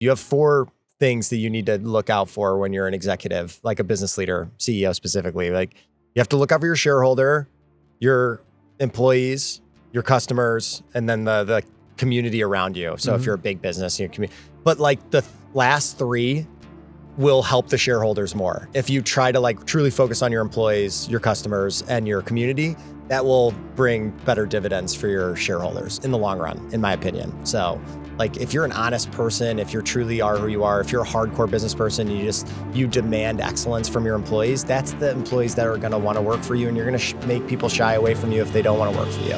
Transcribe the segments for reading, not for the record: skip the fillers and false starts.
you have 4 things that you need to look out for when you're an executive, like a business leader, CEO specifically. Like you have to look out for your shareholder, your employees, your customers, and then the community around you. So if you're a big business, but like the last 3 will help the shareholders more. If you try to like truly focus on your employees, your customers, and your community, that will bring better dividends for your shareholders in the long run, in my opinion. So like if you're an honest person, if you truly are who you are, if you're a hardcore business person, you demand excellence from your employees, that's the employees that are going to want to work for you, and you're going to make people shy away from you if they don't want to work for you.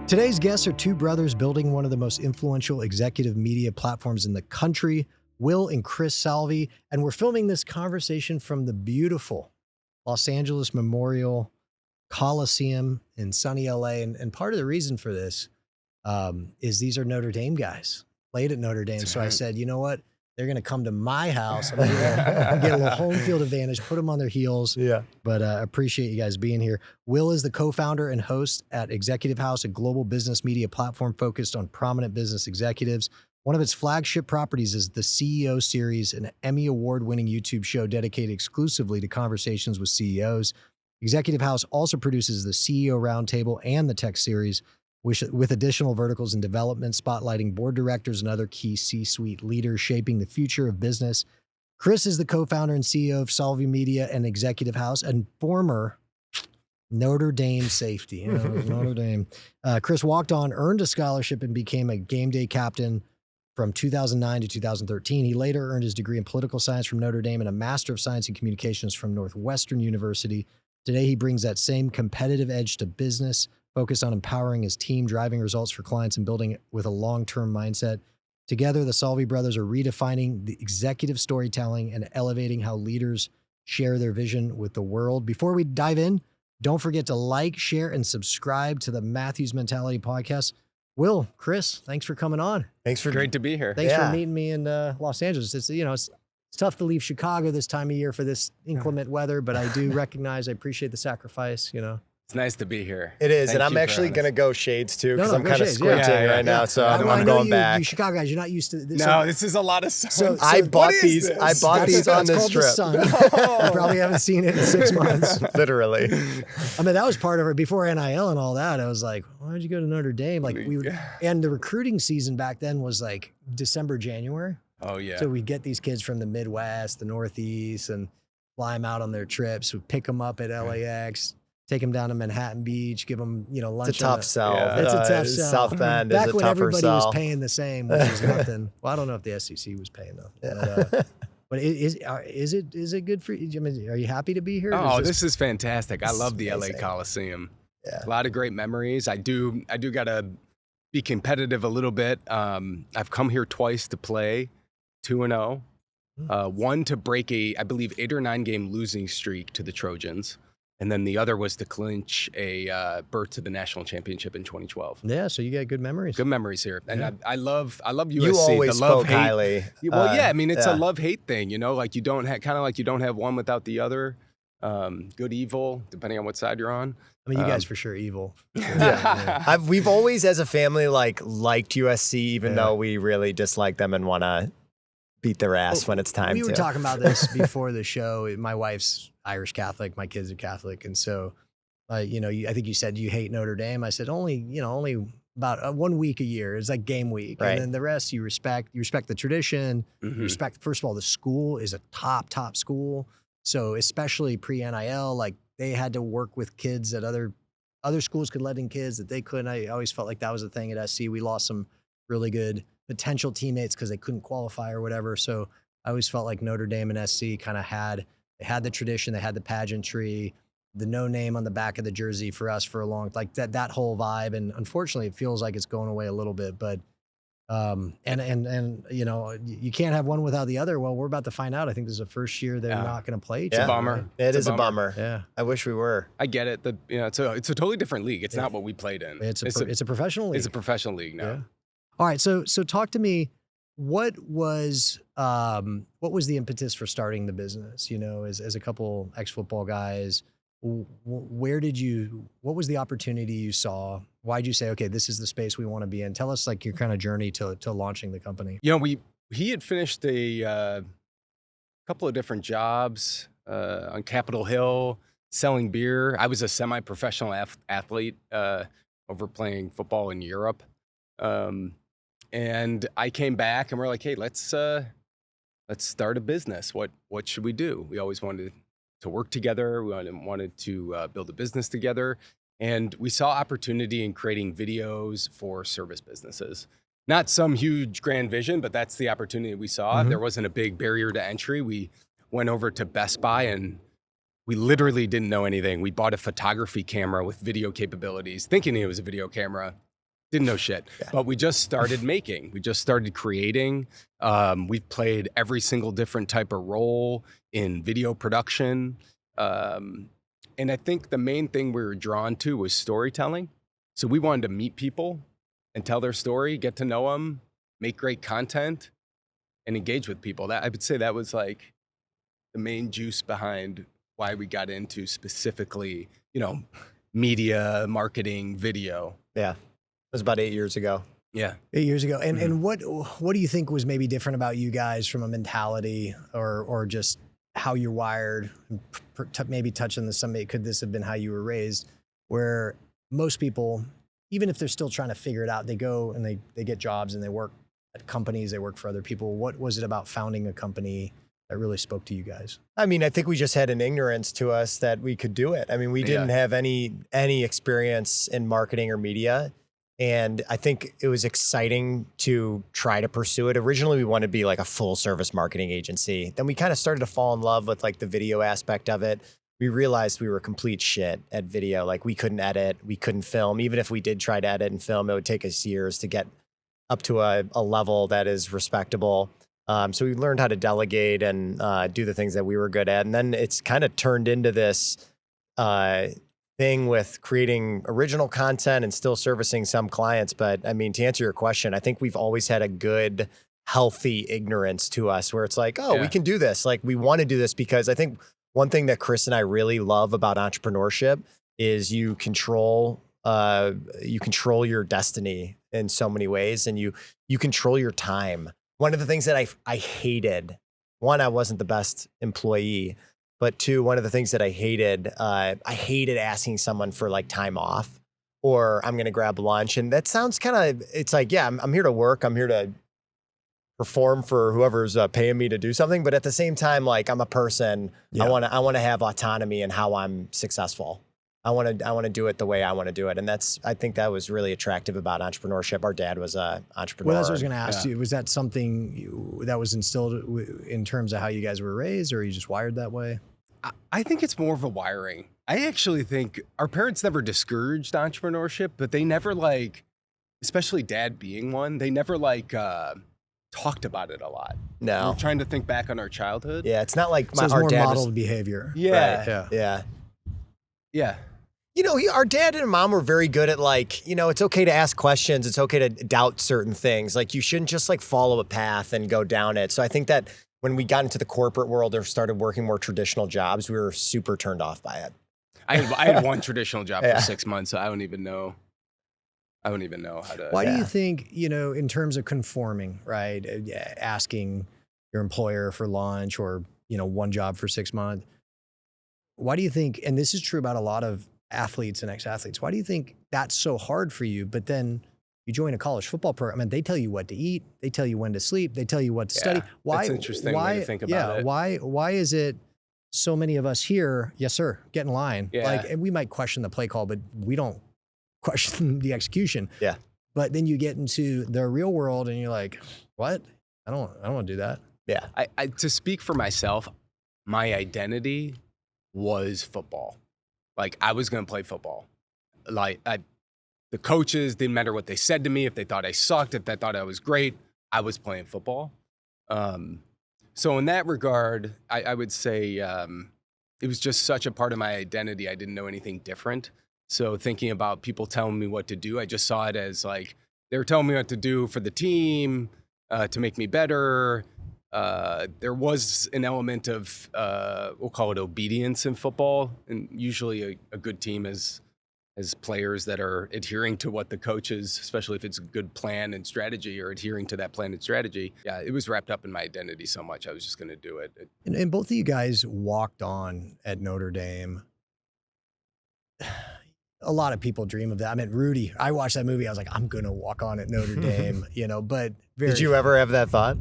Today's guests are 2 brothers building one of the most influential executive media platforms in the country, Will and Chris Salvi, and we're filming this conversation from the beautiful Los Angeles Memorial Coliseum in sunny LA. And part of the reason for this is these are Notre Dame guys, played at Notre Dame. So I said, you know what? They're going to come to my house. I'm going to get a little home field advantage, put them on their heels. Yeah. But I appreciate you guys being here. Will is the co-founder and host at Executive House, a global business media platform focused on prominent business executives. One of its flagship properties is the CEO Series, an Emmy award-winning YouTube show dedicated exclusively to conversations with CEOs. Executive House also produces the CEO Roundtable and the Tech Series, with additional verticals in development, spotlighting board directors and other key C-suite leaders shaping the future of business. Chris is the co-founder and CEO of Salvi Media and Executive House, and former Notre Dame safety. Notre Dame. Chris walked on, earned a scholarship, and became a game day captain from 2009 to 2013. He later earned his degree in political science from Notre Dame and a Master of Science in Communications from Northwestern University. Today, he brings that same competitive edge to business, focused on empowering his team, driving results for clients, and building it with a long-term mindset. Together, the Salvi brothers are redefining the executive storytelling and elevating how leaders share their vision with the world. Before we dive in, don't forget to like, share, and subscribe to the Matthews Mentality Podcast. Will, Chris, thanks for coming on. Great to be here. Thanks for meeting me in Los Angeles. It's tough to leave Chicago this time of year for this inclement weather, but I do recognize, I appreciate the sacrifice, It's nice to be here. It is, Thank and I'm you for actually having going to us. go shades too, because No, I'm go kind of shades, squinting right now, so I'm going back. You Chicago guys, you're not used to this. No, this is a lot of sun. So I bought what is these. this? I bought these on it's this called trip. The Sun. You probably haven't seen it in 6 months. Literally. I mean, that was part of it. Before NIL and all that, I was like, why'd you go to Notre Dame? Like and the recruiting season back then was like December, January. Oh, yeah. So we'd get these kids from the Midwest, the Northeast, and fly them out on their trips. We'd pick them up at LAX, take them down to Manhattan Beach, give them, lunch. It's a tough sell. Yeah. It's a tough sell. South Bend is a Back when tougher everybody sell. was paying the same, which is nothing. Well, I don't know if the SEC was paying nothing. But is it good for you? I mean, are you happy to be here? Oh, this is fantastic. I love the LA amazing. Coliseum. Yeah. A lot of great memories. I do gotta be competitive a little bit. I've come here twice to play 2-0. One to break I believe 8 or 9 game losing streak to the Trojans. And then the other was to clinch a berth to the national championship in 2012. Yeah, so you got good memories. Good memories here. And Yeah. I love USC. You always the love, spoke hate. highly. Well, yeah, I mean, it's yeah. a love-hate thing, like you don't have, kind of like you don't have one without the other. Good, evil, depending on what side you're on. I mean, you guys for sure evil. Yeah. We've always, as a family, liked USC, even though we really dislike them and want to beat their ass when it's time We to. were talking about this before the show. My wife's Irish Catholic. My kids are Catholic. And so, I think you said you hate Notre Dame. I said only about 1 week a year. It's like game week. Right. And then the rest you respect the tradition. Mhm. You respect, first of all, the school is a top school. So especially pre-NIL, like they had to work with kids that other schools could let in kids that they couldn't. I always felt like that was a thing at SC. We lost some really good potential teammates because they couldn't qualify or whatever. So I always felt like Notre Dame and SC kind of had the tradition, they had the pageantry, the no name on the back of the jersey for us for a long, like that whole vibe. And unfortunately it feels like it's going away a little bit, but you can't have one without the other. Well, we're about to find out. I think this is the first year they're not going to play each It's other. a bummer. Right? It is a bummer. bummer. Yeah. I wish we were. I get it. It's a totally different league. It's not what we played in. It's a professional league. It's a professional league now. Yeah. All right. So talk to me. what was the impetus for starting the business? You know, as a couple ex-football guys, what was the opportunity you saw? Why'd you say, okay, this is the space we want to be in? Tell us like your kind of journey to launching the company. You know, he had finished a couple of different jobs on Capitol Hill selling beer. I was a semi-professional athlete over playing football in Europe. And I came back and we're like, hey, let's start a business. What should we do? We always wanted to work together. We wanted to build a business together. And we saw opportunity in creating videos for service businesses. Not some huge grand vision, but that's the opportunity we saw. Mhm. There wasn't a big barrier to entry. We went over to Best Buy and we literally didn't know anything. We bought a photography camera with video capabilities, thinking it was a video camera. Didn't know shit, but we just started making. We just started creating. We've played every single different type of role in video production. And I think the main thing we were drawn to was storytelling. So we wanted to meet people and tell their story, get to know them, make great content, and engage with people. That I would say that was like the main juice behind why we got into specifically, you know, media, marketing, video. Yeah. It was about 8 years ago. Yeah. 8 years ago. And what do you think was maybe different about you guys from a mentality or just how you're wired? Maybe touching this, could this have been how you were raised? Where most people, even if they're still trying to figure it out, they go and they get jobs and they work at companies, they work for other people. What was it about founding a company that really spoke to you guys? I mean, I think we just had an ignorance to us that we could do it. I mean, we didn't have any experience in marketing or media. And I think it was exciting to try to pursue it. Originally, we wanted to be like a full service marketing agency. Then we kind of started to fall in love with like the video aspect of it. We realized we were complete shit at video. Like we couldn't edit, we couldn't film. Even if we did try to edit and film, it would take us years to get up to a level that is respectable. So we learned how to delegate and do the things that we were good at. And then it's kind of turned into this thing with creating original content and still servicing some clients. But I mean, to answer your question, I think we've always had a good, healthy ignorance to us where it's like, oh, we can do this. Like we want to do this because I think one thing that Chris and I really love about entrepreneurship is you control your destiny in so many ways, and you control your time. One of the things that I hated, one, I wasn't the best employee, but two, one of the things that I hated asking someone for like time off or I'm going to grab lunch. And that sounds kind of, it's like, yeah, I'm here to work. I'm here to perform for whoever's paying me to do something. But at the same time, like I'm a person, I want to have autonomy in how I'm successful. I want to do it the way I want to do it. And I think that was really attractive about entrepreneurship. Our dad was an entrepreneur. Well, that's what I was going to ask you. Was that something that was instilled in terms of how you guys were raised, or are you just wired that way? I think it's more of a wiring. I actually think our parents never discouraged entrepreneurship, but they never like, especially dad being one, they never like talked about it a lot. No. We're trying to think back on our childhood. Yeah, it's not like So it's our more dad modeled behavior. Yeah. Right. Yeah. Yeah. You know, our dad and mom were very good at like, you know, it's okay to ask questions. It's okay to doubt certain things. Like you shouldn't just like follow a path and go down it. So I think that when we got into the corporate world or started working more traditional jobs, we were super turned off by it. I had one traditional job for 6 months, so I don't even know how to. Why do you think, you know, in terms of conforming, right? Asking your employer for lunch or, you know, one job for 6 months. Why do you think, and this is true about a lot of athletes and ex-athletes, why do you think that's so hard for you? But then you join a college football program and they tell you what to eat, they tell you when to sleep, they tell you what to study. Why? That's an interesting way to think about it. Why is it so many of us here, yes sir, get in line. Yeah. Like, and we might question the play call, but we don't question the execution. Yeah. But then you get into the real world and you're like, what? I don't want to do that. Yeah. I to speak for myself, my identity was football. Like I was going to play football. Like the coaches didn't matter what they said to me. If they thought I sucked, if they thought I was great, I was playing football. So in that regard, I would say it was just such a part of my identity. I didn't know anything different. So thinking about people telling me what to do, I just saw it as like they were telling me what to do for the team. to make me better. There was an element of, we'll call it obedience in football. And usually a good team has players that are adhering to what the coaches, especially if it's a good plan and strategy, are adhering to that plan and strategy. Yeah, it was wrapped up in my identity so much. I was just going to do it. And both of you guys walked on at Notre Dame. A lot of people dream of that. I mean, Rudy, I watched that movie. I was like, I'm going to walk on at Notre Dame, but Did you ever have that thought?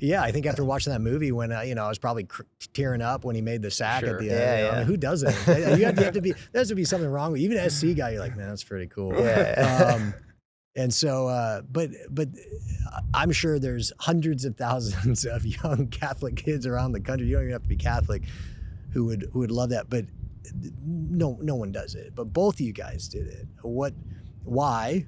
Yeah, I think after watching that movie, when I was probably tearing up when he made the sack at the end. Yeah. I mean, who doesn't? You have to be. There has to be something wrong with even an SC guy. You're like, man, that's pretty cool. Yeah. And so, but I'm sure there's hundreds of thousands of young Catholic kids around the country. You don't even have to be Catholic, who would love that. But no one does it. But both of you guys did it. Why?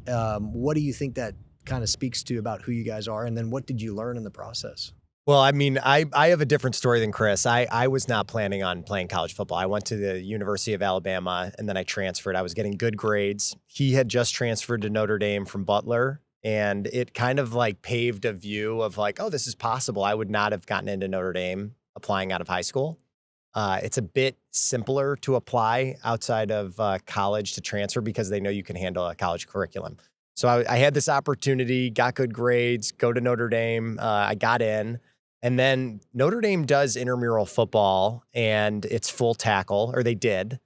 What do you think that kind of speaks to about who you guys are, and then what did you learn in the process? Well, I mean, I have a different story than Chris. I was not planning on playing college football. I went to the University of Alabama, and then I transferred. I was getting good grades. He had just transferred to Notre Dame from Butler, and it kind of like paved a view of like, oh, this is possible. I would not have gotten into Notre Dame applying out of high school. It's a bit simpler to apply outside of college to transfer because they know you can handle a college curriculum. So I had this opportunity, got good grades, go to Notre Dame. I got in. And then Notre Dame does intramural football, and it's full tackle, or they did.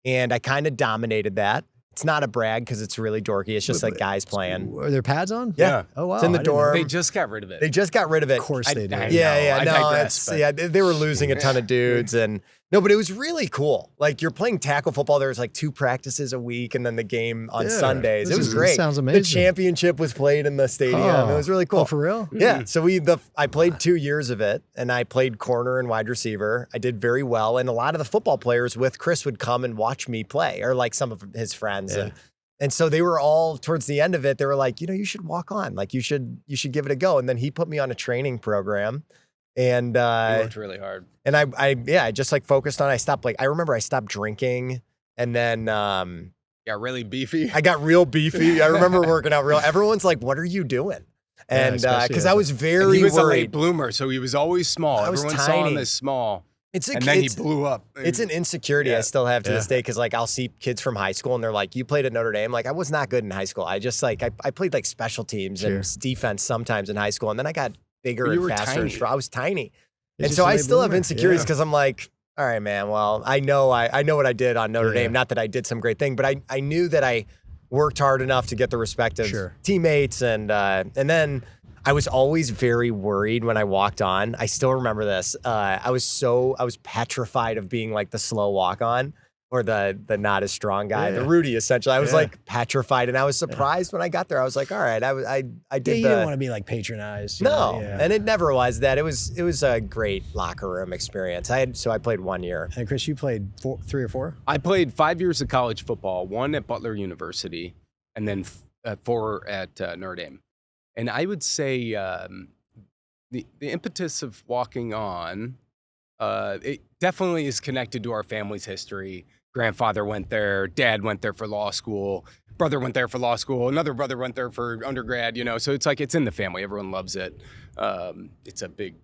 And I kind of dominated that. It's not a brag because it's really dorky. It's just like guys playing. Are there pads on? Yeah. Oh, wow. It's in the dorm. They just got rid of it. They just got rid of it. Of course they did. Yeah. I No, digress, they were losing a ton of dudes. And no, but it was really cool. Like you're playing tackle football. There was like 2 practices a week and then the game on Sundays. It was great. Sounds amazing. The championship was played in the stadium. Oh. It was really cool. Oh, for real? Yeah. So I played 2 years of it, and I played corner and wide receiver. I did very well. And a lot of the football players with Chris would come and watch me play, or like some of his friends. Yeah. And so they were all towards the end of it. They were like, you should walk on. Like you should give it a go. And then he put me on a training program, and You worked really hard. and I just like focused on. I remember I stopped drinking, and then Got really beefy. I got real beefy. I remember working out real. Everyone's like, "What are you doing?" And especially because I was very And he was a worried. late bloomer, so he was always small. I was Everyone saw him tiny. as small. And Then he blew up. It's an insecurity I still have to this day, because like I'll see kids from high school and they're like, "You played at Notre Dame." Like I was not good in high school. I just like I played like special teams and defense sometimes in high school, and then I got bigger and faster and strong. I was tiny, and so I still have insecurities because I'm like, all right, man. Well, I know what I did on Notre Dame. Not that I did some great thing, but I knew that I worked hard enough to get the respect of teammates, and then I was always very worried when I walked on. I still remember this. I was petrified of being like the slow walk on, or the not as strong guy, the Rudy essentially. I was like petrified, and I was surprised when I got there. I was like, all right, I did. You didn't want to be like patronized. No, and it never was that. It was a great locker room experience. I played 1 year. And Chris, you played 3 or 4? I played 5 years of college football, 1 at Butler University, and then 4 at Notre Dame. And I would say the impetus of walking on, it definitely is connected to our family's history. Grandfather went there, dad went there for law school, brother went there for law school, another brother went there for undergrad, so it's like it's in the family. Everyone loves it. It's a big,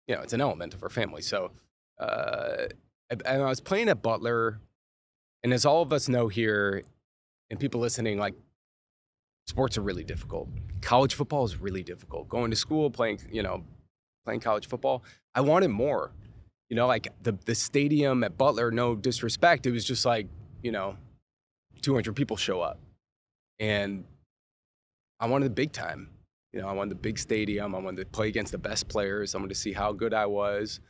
it's an element of our family. So and I was playing at Butler, and as all of us know here, and people listening, like, sports are really difficult. College football is really difficult. Going to school, playing college football. I wanted more. Like the stadium at Butler, no disrespect, it was just like, 200 people show up. And I wanted the big time. I wanted the big stadium. I wanted to play against the best players. I wanted to see how good I was.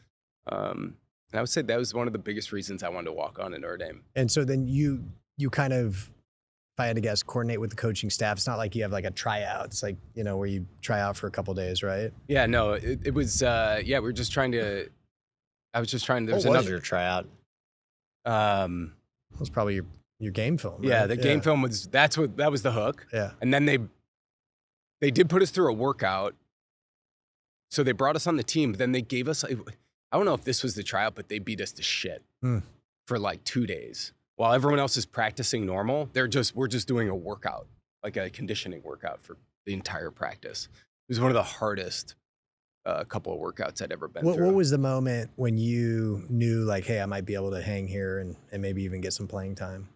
And I would say that was one of the biggest reasons I wanted to walk on in Notre Dame. And so then you kind of, if I had to guess, coordinate with the coaching staff. It's not like you have like a tryout. It's like, where you try out for a couple of days, right? Yeah, no, it was, we were just trying to, I was just trying to, What was your tryout? It was probably your game film, right? Yeah, the game film that was the hook. Yeah. And then they did put us through a workout. So they brought us on the team, but then they gave us, I don't know if this was the tryout, but they beat us to shit for like 2 days. While everyone else is practicing normal, we're just doing a workout, like a conditioning workout for the entire practice. was one of the hardest couple of workouts I'd ever been What through. was the moment when you knew like, hey, I might be able to hang here and maybe even get some playing time?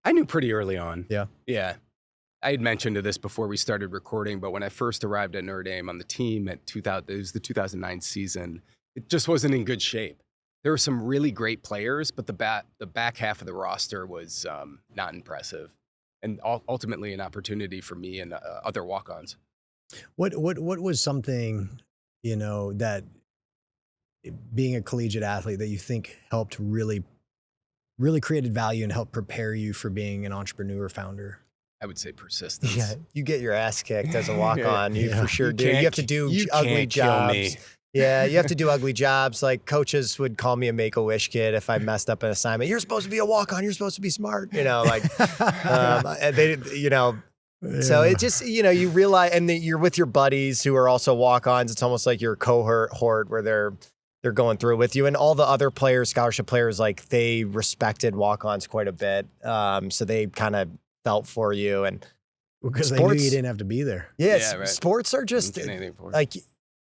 I knew pretty early on. Yeah. Yeah. I had mentioned to this before we started recording, but when I first arrived at Notre Dame on the team it was the 2009 season, it just wasn't in good shape. There were some really great players, but the back half of the roster was not impressive, and ultimately an opportunity for me and other walk-ons. What was something, that being a collegiate athlete that you think helped really created value and helped prepare you for being an entrepreneur founder? I would say persistence. Yeah, you get your ass kicked as a walk-on. You Yeah. for sure do. You have to do ugly jobs. Yeah, you have to do ugly jobs. Like coaches would call me a Make-A-Wish kid if I messed up an assignment. You're supposed to be a walk-on. You're supposed to be smart. And they, So it just, you realize, and you're with your buddies who are also walk-ons. It's almost like your cohort where they're going through with you, and all the other players, scholarship players, like they respected walk-ons quite a bit. So they kind of felt for you, and because they knew you didn't have to be there. Yes, right. sports are just Anything for it. like,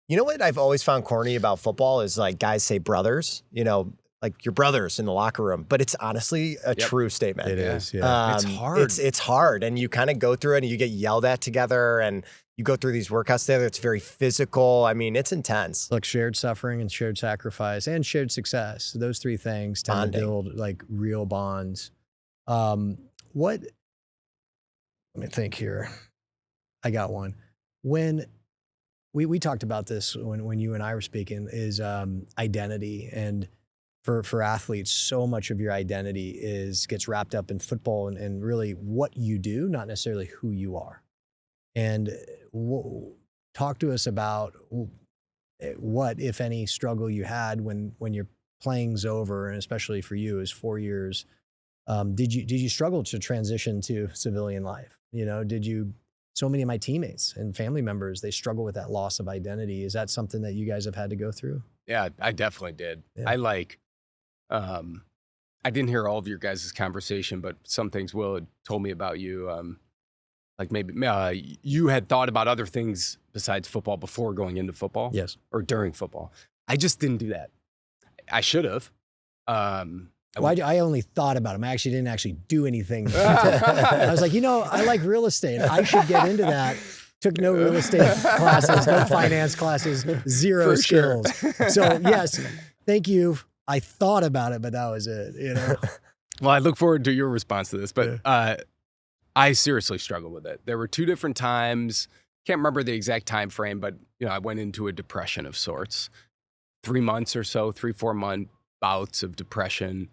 what I've always found corny about football is like guys say brothers, like your brothers in the locker room, but it's honestly a true statement. It is. Yeah. It's hard. It's hard, and you kind of go through it, and you get yelled at together, and you go through these workouts together. It's very physical. I mean, it's intense. Like shared suffering and shared sacrifice and shared success. Those three things tend to build like real bonds. Let me think here. I got one. When we talked about this when you and I were speaking, is identity. And for athletes, so much of your identity gets wrapped up in football and really what you do, not necessarily who you are. And talk to us about what, if any, struggle you had when your playing's over, and especially for you, is 4 years. Did you struggle to transition to civilian life? So many of my teammates and family members, they struggle with that loss of identity. Is that something that you guys have had to go through? Yeah, I definitely did. Yeah. I didn't hear all of your guys' conversation, but some things Will had told me about you. Like maybe you had thought about other things besides football before going into football. Yes. Or during football. I just didn't do that. I should have. I only thought about them. I actually didn't do anything. I was like, I like real estate. I should get into that. Took no real estate classes, no finance classes, zero For sure. skills. So yes, thank you. I thought about it, but that was it. Well, I look forward to your response to this, but I seriously struggled with it. There were two different times. Can't remember the exact time frame, but I went into a depression of sorts. 3 months or so, 3-4 month bouts of depression.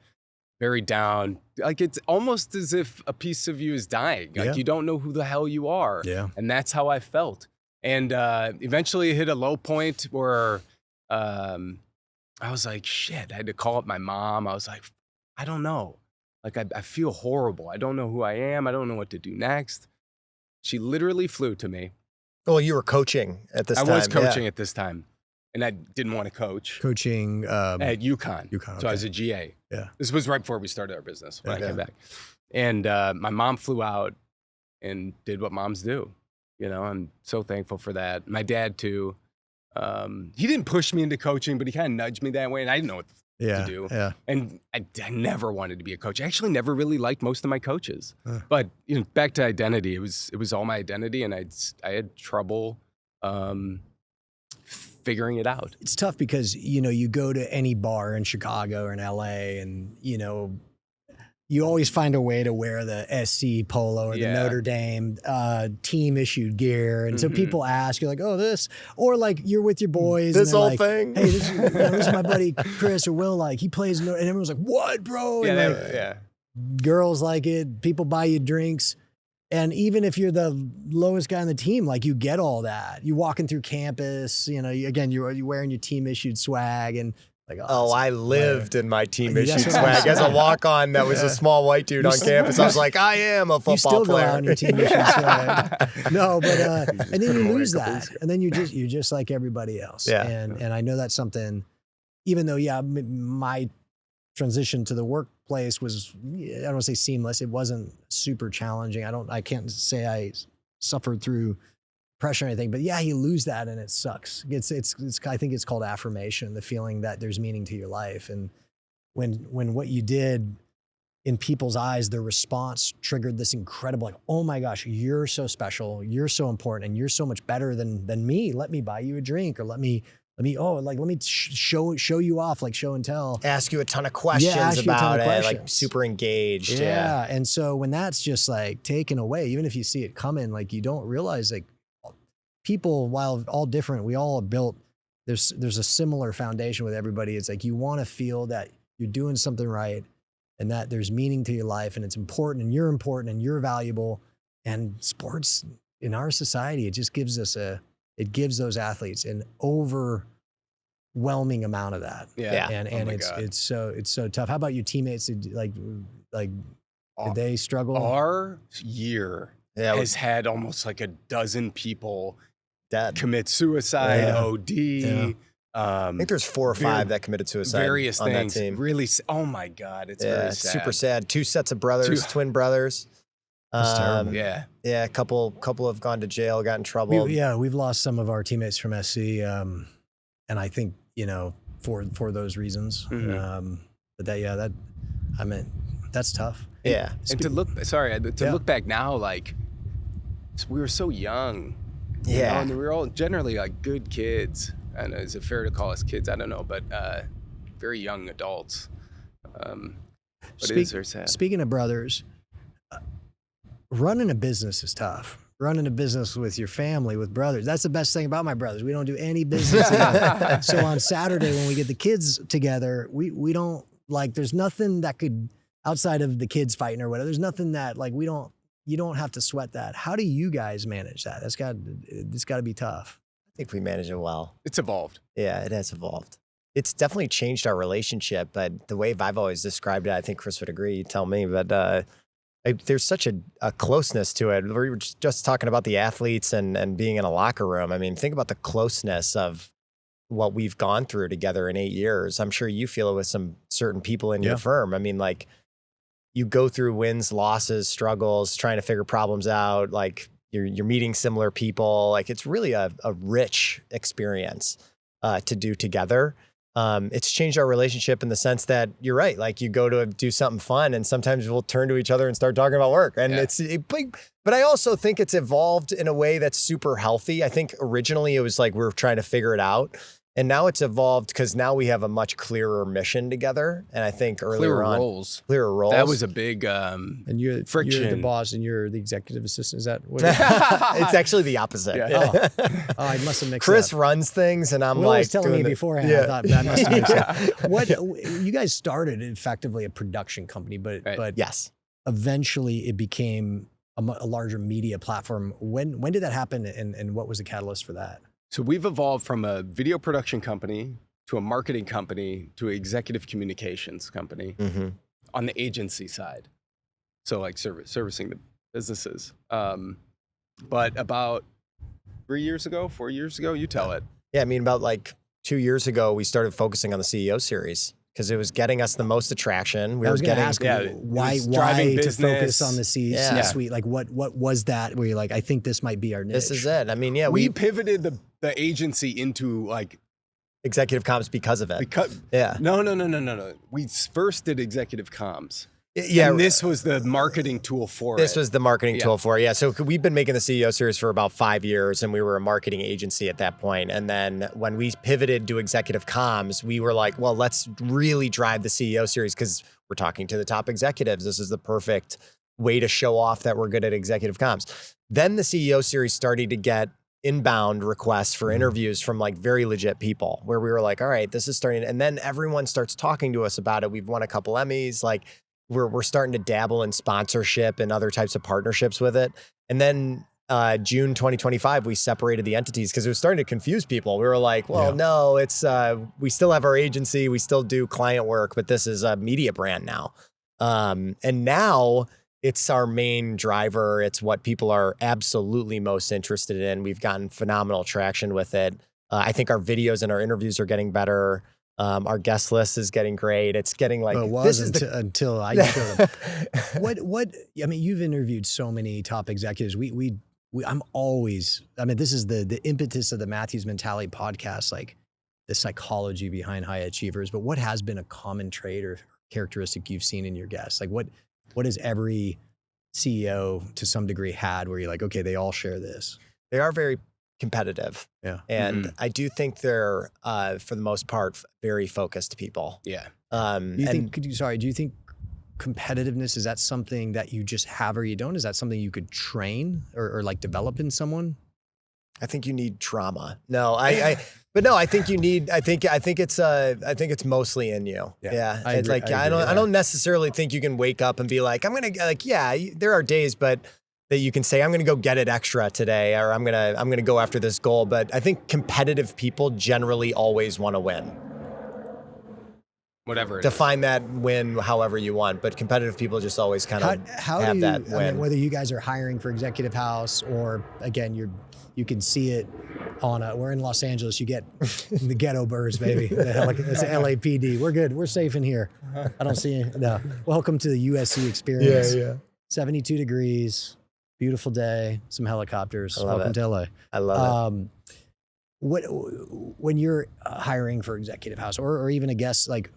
Very down. Like it's almost as if a piece of you is dying. Like you don't know who the hell you are. Yeah. And that's how I felt. And eventually it hit a low point where I was like, shit, I had to call up my mom. I was like, I don't know. Like I feel horrible. I don't know who I am. I don't know what to do next. She literally flew to me. Well, you were coaching at this time. I was coaching at this time. And I didn't want to coach. Coaching At UConn. UConn, So I was a GA. Yeah. This was right before we started our business when I Yeah. came back. And my mom flew out and did what moms do. I'm so thankful for that. My dad too. He didn't push me into coaching, but he kind of nudged me that way. And I didn't know what to do. Yeah. And I never wanted to be a coach. I actually never really liked most of my coaches. But back to identity, it was all my identity, and I had trouble figuring it out. It's tough because, you go to any bar in Chicago or in LA and, you always find a way to wear the SC polo or the Notre Dame team issued gear. And so people ask, you're like, oh, this, or like you're with your boys. This and whole like, thing. Hey, this is my buddy Chris or Will, like he plays, and everyone's like, what, bro? And girls like it, people buy you drinks. And even if you're the lowest guy on the team, like you get all that. You walking through campus, you're wearing your team issued swag and like, I lived in my team That's issued what I'm swag as a saying. walk-on that was a small white dude on campus. I was like, I am a football you still player. go out in your team issued swag. No, but and then you lose that, and then you're just like everybody else. Yeah. And I know that's something. Even though my transition to the workplace was, I don't want to say seamless. It wasn't super challenging. I can't say I suffered through pressure or anything, but yeah, you lose that and it sucks. It's I think it's called affirmation, the feeling that there's meaning to your life. And when what you did in people's eyes, their response triggered this incredible, like, oh my gosh, you're so special, you're so important, and you're so much better than me. Let me buy you a drink, or let me show you off, like show and tell. Ask you a ton of questions about it, like super engaged. Yeah. And so when that's just like taken away, even if you see it coming, like you don't realize, like, people, while all different, we all are built, there's a similar foundation with everybody. It's like you want to feel that you're doing something right and that there's meaning to your life and it's important and you're valuable. And sports in our society, it just gives us it gives those athletes an overwhelming amount of that. Yeah. And it's so tough. How about your teammates? Did they struggle? Our year has had almost like a dozen people commit suicide, OD. Yeah. I think there's 4 or 5 that committed suicide. Various on things. That team. Really, oh my God, it's very sad. Super sad. 2 sets of brothers, twin brothers. That's terrible. Yeah. A couple have gone to jail, got in trouble. We've lost some of our teammates from SC, and I think for those reasons. Mm-hmm. That's tough. Yeah. And to look back now, like we were so young. Yeah. And we were all generally like good kids. And is it fair to call us kids? I don't know, but very young adults. But it is very sad. Speaking of brothers, running a business is tough. Running a business with your family, with brothers. That's the best thing about my brothers. We don't do any business together. So on Saturday when we get the kids together, we don't, like, there's nothing that could, outside of the kids fighting or whatever, there's nothing that, like, you don't have to sweat that. How do you guys manage that? It's got to be tough. I think we manage it well. It's evolved. Yeah, it has evolved. It's definitely changed our relationship, but the way I've always described it, I think Chris would agree, you tell me, but there's such a closeness to it. We were just talking about the athletes and being in a locker room. I mean, think about the closeness of what we've gone through together in 8 years. I'm sure you feel it with some certain people in your firm. I mean, like, you go through wins, losses, struggles, trying to figure problems out, like, you're meeting similar people. Like, it's really a rich experience to do together. It's changed our relationship in the sense that you're right. Like, you go to do something fun and sometimes we'll turn to each other and start talking about work. And but I also think it's evolved in a way that's super healthy. I think originally it was like we were trying to figure it out. And now it's evolved because now we have a much clearer mission together. And I think earlier clearer roles. That was a big and you're friction. You're the boss and you're the executive assistant. Is that what it's actually the opposite. Yeah. I must have mixed Chris up. runs things and I'm Will like was telling me beforehand. I thought that must have mixed up. What you guys started effectively a production company, but yes, eventually it became a larger media platform. When did that happen, and what was the catalyst for that? So we've evolved from a video production company to a marketing company to an executive communications company on the agency side. So like servicing the businesses. But about 4 years ago, you tell it. Yeah, I mean, about like 2 years ago, we started focusing on the CEO series because it was getting us the most attraction. I was going to ask why to focus on the C-suite? Like what was that where you're like, I think this might be our niche? This is it. I mean, we pivoted the agency into like executive comms because of it. No. We first did executive comms. Yeah. And this was the marketing tool for it. This was the marketing tool for it. Yeah. So we've been making the CEO series for about 5 years and we were a marketing agency at that point. And then when we pivoted to executive comms, we were like, well, let's really drive the CEO series because we're talking to the top executives. This is the perfect way to show off that we're good at executive comms. Then the CEO series started to get inbound requests for interviews from like very legit people where we were like, all right, this is starting. And then everyone starts talking to us about it. We've won a couple Emmys. Like, we're starting to dabble in sponsorship and other types of partnerships with it. And then June 2025, we separated the entities because it was starting to confuse people. We were like, well, no, it's we still have our agency, we still do client work, but this is a media brand now. And now it's our main driver. It's what people are absolutely most interested in. We've gotten phenomenal traction with it. I think our videos and our interviews are getting better. Our guest list is getting great. It's getting like until I showed up. What I mean, you've interviewed so many top executives. We I'm always, I mean, this is the impetus of the Matthews Mentality podcast, like the psychology behind high achievers, but what has been a common trait or characteristic you've seen in your guests? Like what has every CEO to some degree had where you're like, okay, they all share this? They are very competitive. Yeah. And I do think they're, for the most part, very focused people. Yeah. Do you think competitiveness, is that something that you just have or you don't? Is that something you could train or like develop in someone? I think you need trauma. No, but no, I think you need, I think it's mostly in you. Yeah. I agree, I don't necessarily think you can wake up and be like, I'm going to like, yeah, there are days, but that you can say, I'm going to go get it extra today, or I'm going to go after this goal. But I think competitive people generally always want to win. Whatever. Define that win however you want, but competitive people just always kind of have that win. I mean, whether you guys are hiring for Executive House or again, you can see it on we're in Los Angeles, you get the ghetto birds, baby. It's a LAPD. We're good. We're safe in here. I don't see any. No. Welcome to the USC experience. Yeah. 72 degrees, beautiful day, some helicopters. Welcome to LA. I love it. When you're hiring for Executive House or even a guest, like,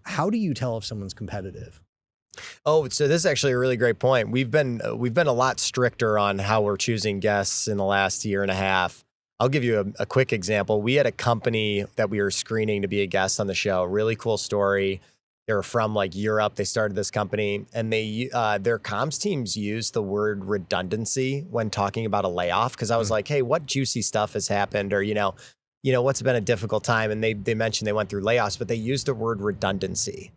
how do you tell if someone's competitive? Oh, so this is actually a really great point. We've been a lot stricter on how we're choosing guests in the last year and a half. I'll give you a quick example. We had a company that we were screening to be a guest on the show. Really cool story. They were from like Europe. They started this company, and their comms teams used the word redundancy when talking about a layoff. Because I was like, hey, what juicy stuff has happened, or what's been a difficult time? And they mentioned they went through layoffs, but they used the word redundancy.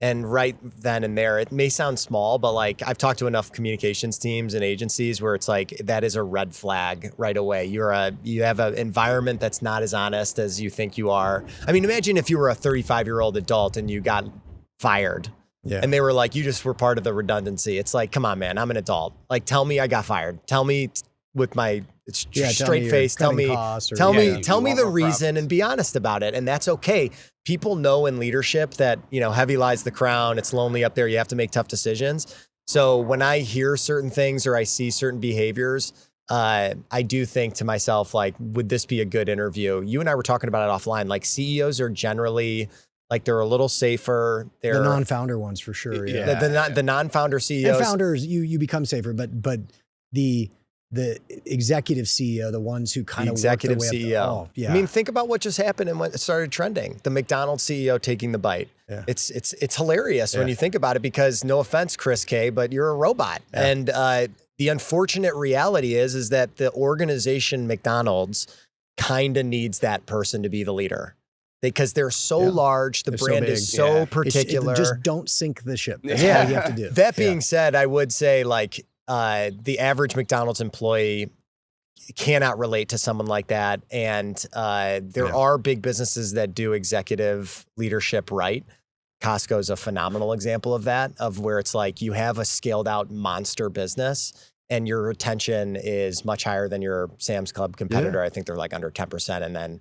And right then and there, it may sound small, but like I've talked to enough communications teams and agencies where it's like that is a red flag right away. You have an environment that's not as honest as you think you are. I mean, imagine if you were a 35-year-old adult and you got fired. Yeah. And they were like, you just were part of the redundancy. It's like, come on, man, I'm an adult. Like, tell me I got fired. Tell me with my straight face. Tell me the reason and be honest about it. And that's okay. People know in leadership that, heavy lies the crown. It's lonely up there. You have to make tough decisions. So when I hear certain things or I see certain behaviors, I do think to myself, like, would this be a good interview? You and I were talking about it offline. Like CEOs are generally like, they're a little safer. They're the non-founder ones for sure. Yeah. The non-founder CEOs. And founders, you become safer, but the executive CEO, the ones who kind of executive work their way CEO. Up yeah. I mean, think about what just happened and when it started trending. The McDonald's CEO taking the bite. Yeah. It's hilarious when you think about it, because no offense, Chris K, but you're a robot. Yeah. And the unfortunate reality is that the organization McDonald's kind of needs that person to be the leader. Because they're so large, the brand is so particular. Just don't sink the ship. That's all you have to do. That being said, I would say like the average McDonald's employee cannot relate to someone like that. And there are big businesses that do executive leadership right. Costco is a phenomenal example of that, of where it's like you have a scaled out monster business and your retention is much higher than your Sam's Club competitor. I think they're like under 10%. And then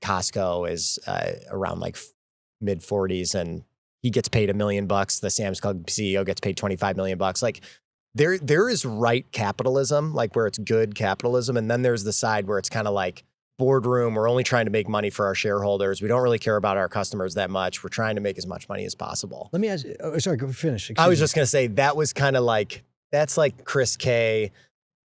Costco is around like mid 40s, and he gets paid $1 million. The Sam's Club CEO gets paid $25 million. Like there is right capitalism, like where it's good capitalism. And then there's the side where it's kind of like boardroom. We're only trying to make money for our shareholders. We don't really care about our customers that much. We're trying to make as much money as possible. Let me ask you, sorry, go finish. I was just going to say that was kind of like, that's like Chris K,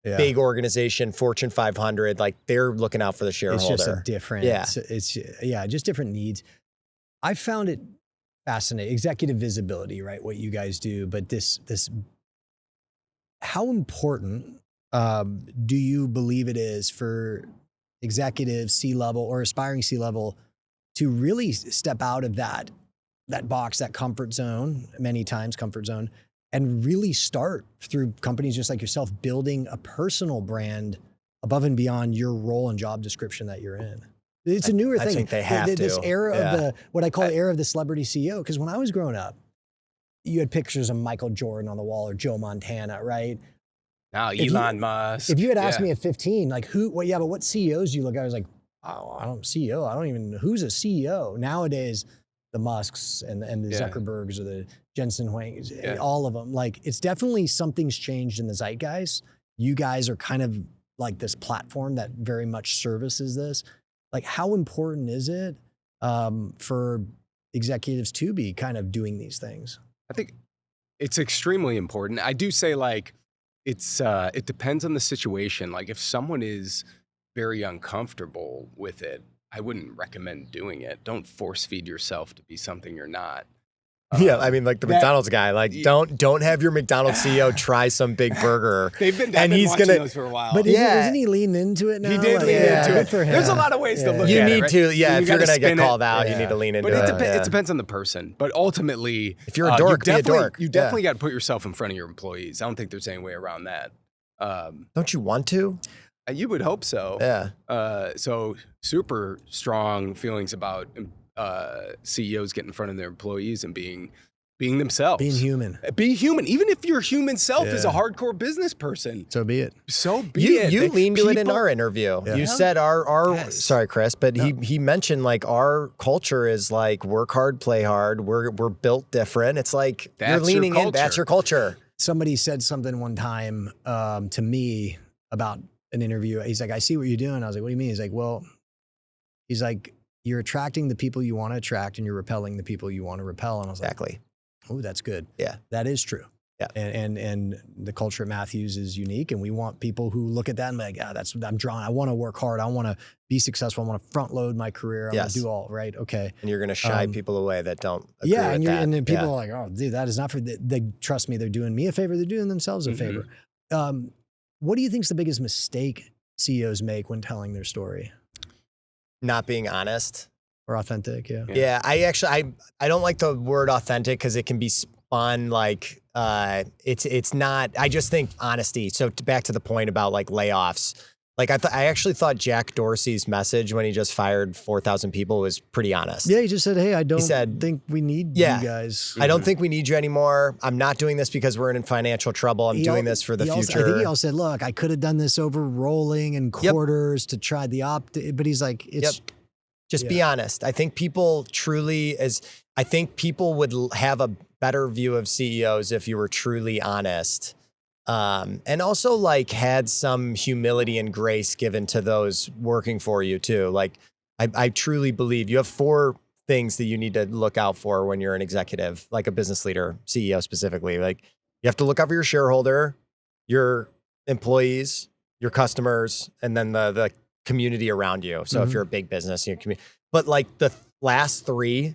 big organization, Fortune 500, like they're looking out for the shareholder. It's just a different, it's just different needs. I found it fascinating. Executive visibility, right? What you guys do, but this, how important do you believe it is for executives, C-level or aspiring C-level to really step out of that box, that comfort zone, and really start through companies just like yourself, building a personal brand above and beyond your role and job description that you're in? It's a newer thing. I think they have to. This era of what I call the era of the celebrity CEO. Because when I was growing up, you had pictures of Michael Jordan on the wall or Joe Montana, right? Now Elon Musk. If you had asked me at 15, like but what CEOs do you look at? I was like, oh, I don't even know who's a CEO. Nowadays, the Musks and the Zuckerbergs or the Jensen Huang, all of them. Like, it's definitely something's changed in the zeitgeist. you guys are kind of like this platform that very much services this. Like, how important is it for executives to be kind of doing these things? I think it's extremely important. I do say like it depends on the situation. Like if someone is very uncomfortable with it, I wouldn't recommend doing it. Don't force feed yourself to be something you're not. Yeah, I mean, like the McDonald's guy, like don't have your McDonald's CEO try some big burger. They've been watching those for a while. But isn't he leaning into it now? He did lean into it. For him. There's a lot of ways to look you at need it. Right? to, yeah. You If you're gotta gonna get spin called it. out, you need to lean into but it. It depends on the person. But ultimately, if you're a dork, be a dork. You definitely got to put yourself in front of your employees. I don't think there's any way around that. Don't you want to? You would hope so. Yeah. So super strong feelings about CEOs getting in front of their employees and being themselves. Being human. Be human. Even if your human self is a hardcore business person. So be it. So be it. You leaned to it in our interview. Yeah. You said our Yes. sorry, Chris, but he mentioned like our culture is like work hard, play hard. We're built different. It's like That's you're your leaning in. That's culture. your culture. Somebody said something one time to me about an interview. He's like, I see what you're doing. I was like, what do you mean? He's like, well, you're attracting the people you want to attract and you're repelling the people you want to repel. And I was Exactly. like, oh, that's good. Yeah. That is true. Yeah. And the culture at Matthews is unique. And we want people who look at that and be like, I'm drawn. I want to work hard. I want to be successful. I want to front load my career. I want to do all right. Okay. And you're going to shy people away that don't agree Yeah. with And, that. and then people are like, oh, dude, that is not for, they trust me. They're doing me a favor. They're doing themselves a favor. What do you think is the biggest mistake CEOs make when telling their story? Not being honest. Or authentic, yeah. Yeah, I don't like the word authentic because it can be spun like it's not. I just think honesty. So back to the point about like layoffs. Like I actually thought Jack Dorsey's message when he just fired 4,000 people was pretty honest. Yeah, he just said, "Hey, I don't think we need you guys. I don't think we need you anymore. I'm not doing this because we're in financial trouble. I'm doing this for the future." I think he also said, "Look, I could have done this over rolling and quarters to try the but he's like, it's." Just be honest. I think people would have a better view of CEOs if you were truly honest. And also like had some humility and grace given to those working for you too. Like I truly believe you have 4 things that you need to look out for when you're an executive, like a business leader, CEO specifically. Like you have to look out for your shareholder, your employees, your customers, and then the community around you. So if you're a big business, but like the last 3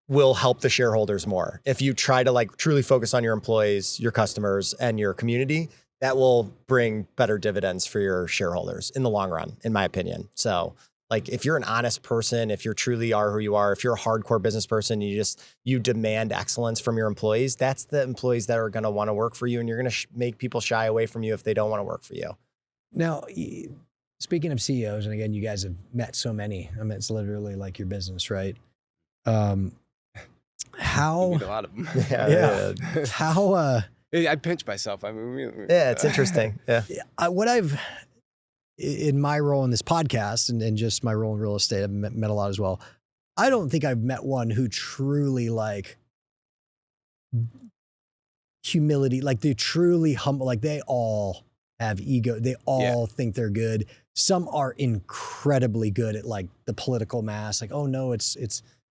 will help the shareholders more. If you try to like truly focus on your employees, your customers, and your community, that will bring better dividends for your shareholders in the long run, in my opinion. So like if you're an honest person, if you truly are who you are, if you're a hardcore business person, you demand excellence from your employees, that's the employees that are going to want to work for you, and you're going to make people shy away from you if they don't want to work for you. Now, speaking of CEOs, and again, you guys have met so many. I mean, it's literally like your business, right? How? Meet a lot of them. Yeah. How? I pinch myself. I mean, Yeah, it's interesting. Yeah. What I've in my role in this podcast and just my role in real estate, I've met a lot as well. I don't think I've met one who truly like humility, like they're truly humble, like they all have ego. They all think they're good. Some are incredibly good at like the political mass. Like, oh no, it's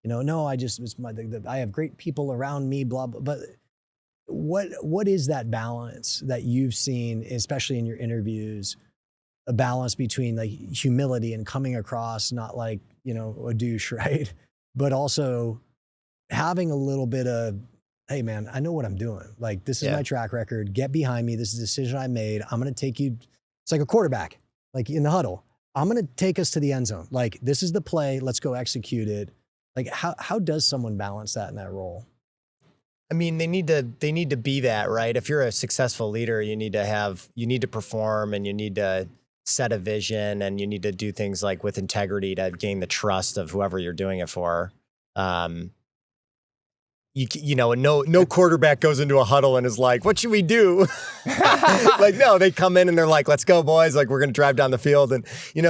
no, I have great people around me, blah, blah. But what is that balance that you've seen, especially in your interviews, a balance between like humility and coming across not like, a douche, right? But also having a little bit of, hey man, I know what I'm doing. Like this is my track record. Get behind me. This is a decision I made. I'm going to take you. It's like a quarterback, like in the huddle. I'm going to take us to the end zone. Like this is the play. Let's go execute it. Like how does someone balance that in that role? I mean, they need to be that, right? If you're a successful leader, you need to perform, and you need to set a vision, and you need to do things like with integrity to gain the trust of whoever you're doing it for. No quarterback goes into a huddle and is like, what should we do? Like, no, they come in and they're like, let's go boys. Like, we're going to drive down the field. And,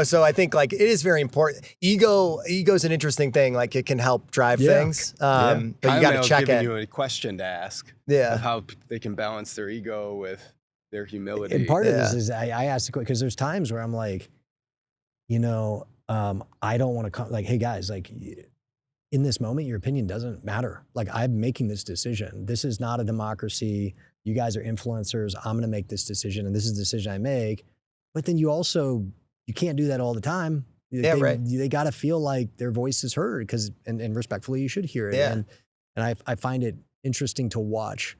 so I think like it is very important. Ego's an interesting thing. Like it can help drive things. But you got to check it. You a question to ask. Yeah. Of how they can balance their ego with their humility. And part of this is I asked the question because there's times where I'm like, I don't want to come like, hey guys, like in this moment, your opinion doesn't matter. Like I'm making this decision. This is not a democracy. You guys are influencers. I'm going to make this decision and this is the decision I make. But then you can't do that all the time. They got to feel like their voice is heard and respectfully, you should hear it. Yeah. And I find it interesting to watch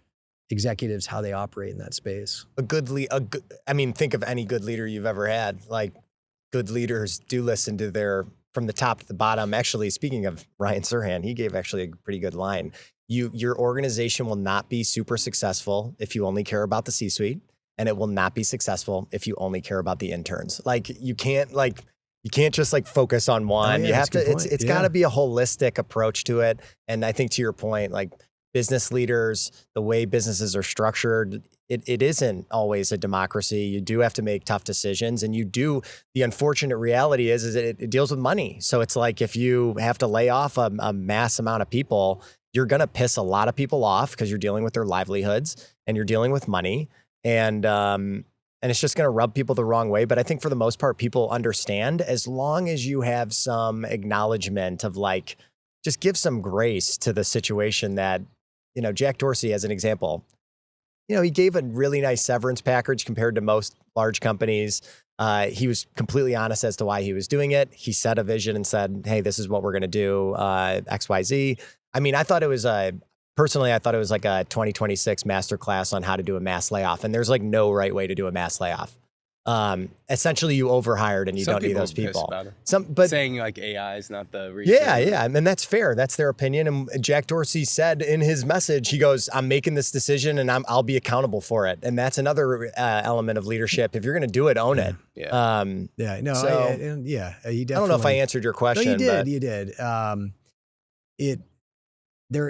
executives, how they operate in that space. Think of any good leader you've ever had. Like good leaders do listen to from the top to the bottom. Actually, speaking of Ryan Serhant, he gave actually a pretty good line. Your organization will not be super successful if you only care about the C-suite, and it will not be successful if you only care about the interns. Like you can't just like focus on one. Oh, yeah, you have to, it's yeah. gotta be a holistic approach to it. And I think to your point, like business leaders, the way businesses are structured, it isn't always a democracy. You do have to make tough decisions, and the unfortunate reality is it deals with money. So it's like if you have to lay off a mass amount of people, you're going to piss a lot of people off because you're dealing with their livelihoods and you're dealing with money. And it's just going to rub people the wrong way. But I think for the most part, people understand as long as you have some acknowledgement of like, just give some grace to the situation that, Jack Dorsey as an example, he gave a really nice severance package compared to most large companies. He was completely honest as to why he was doing it. He set a vision and said, hey, this is what we're going to do, X, Y, Z. I thought it was personally, I thought it was like a 2026 masterclass on how to do a mass layoff. And there's like no right way to do a mass layoff. Essentially you overhired and you don't need those people. But saying like AI is not the reason. Yeah. And that's fair. That's their opinion. And Jack Dorsey said in his message, he goes, I'm making this decision and I'll be accountable for it. And that's another element of leadership. If you're going to do it, own it. Yeah. He definitely, I don't know if I answered your question. No, you did.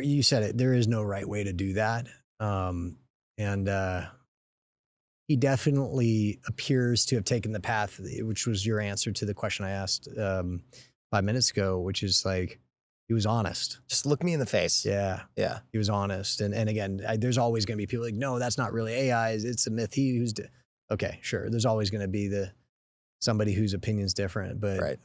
You said it, there is no right way to do that. He definitely appears to have taken the path, which was your answer to the question I asked 5 minutes ago, which is like, he was honest. Just look me in the face. Yeah. He was honest. And again, there's always going to be people like, no, that's not really AI. It's a myth. Okay, sure. There's always going to be somebody whose opinion's different. But right.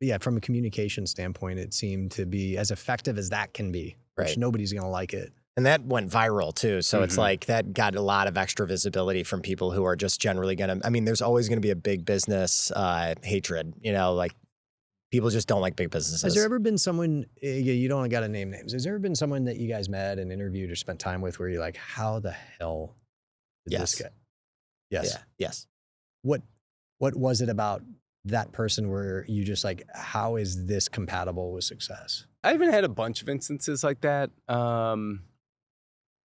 Yeah, from a communication standpoint, it seemed to be as effective as that can be, which nobody's going to like it. And that went viral too. So it's like that got a lot of extra visibility from people who are just generally going to, there's always going to be a big business hatred, like people just don't like big businesses. Has there ever been someone, you don't got to name names. Has there ever been someone that you guys met and interviewed or spent time with where you're like, how the hell did this get? Yes. Yeah. Yes. What was it about that person where you just like, how is this compatible with success? I haven't had a bunch of instances like that.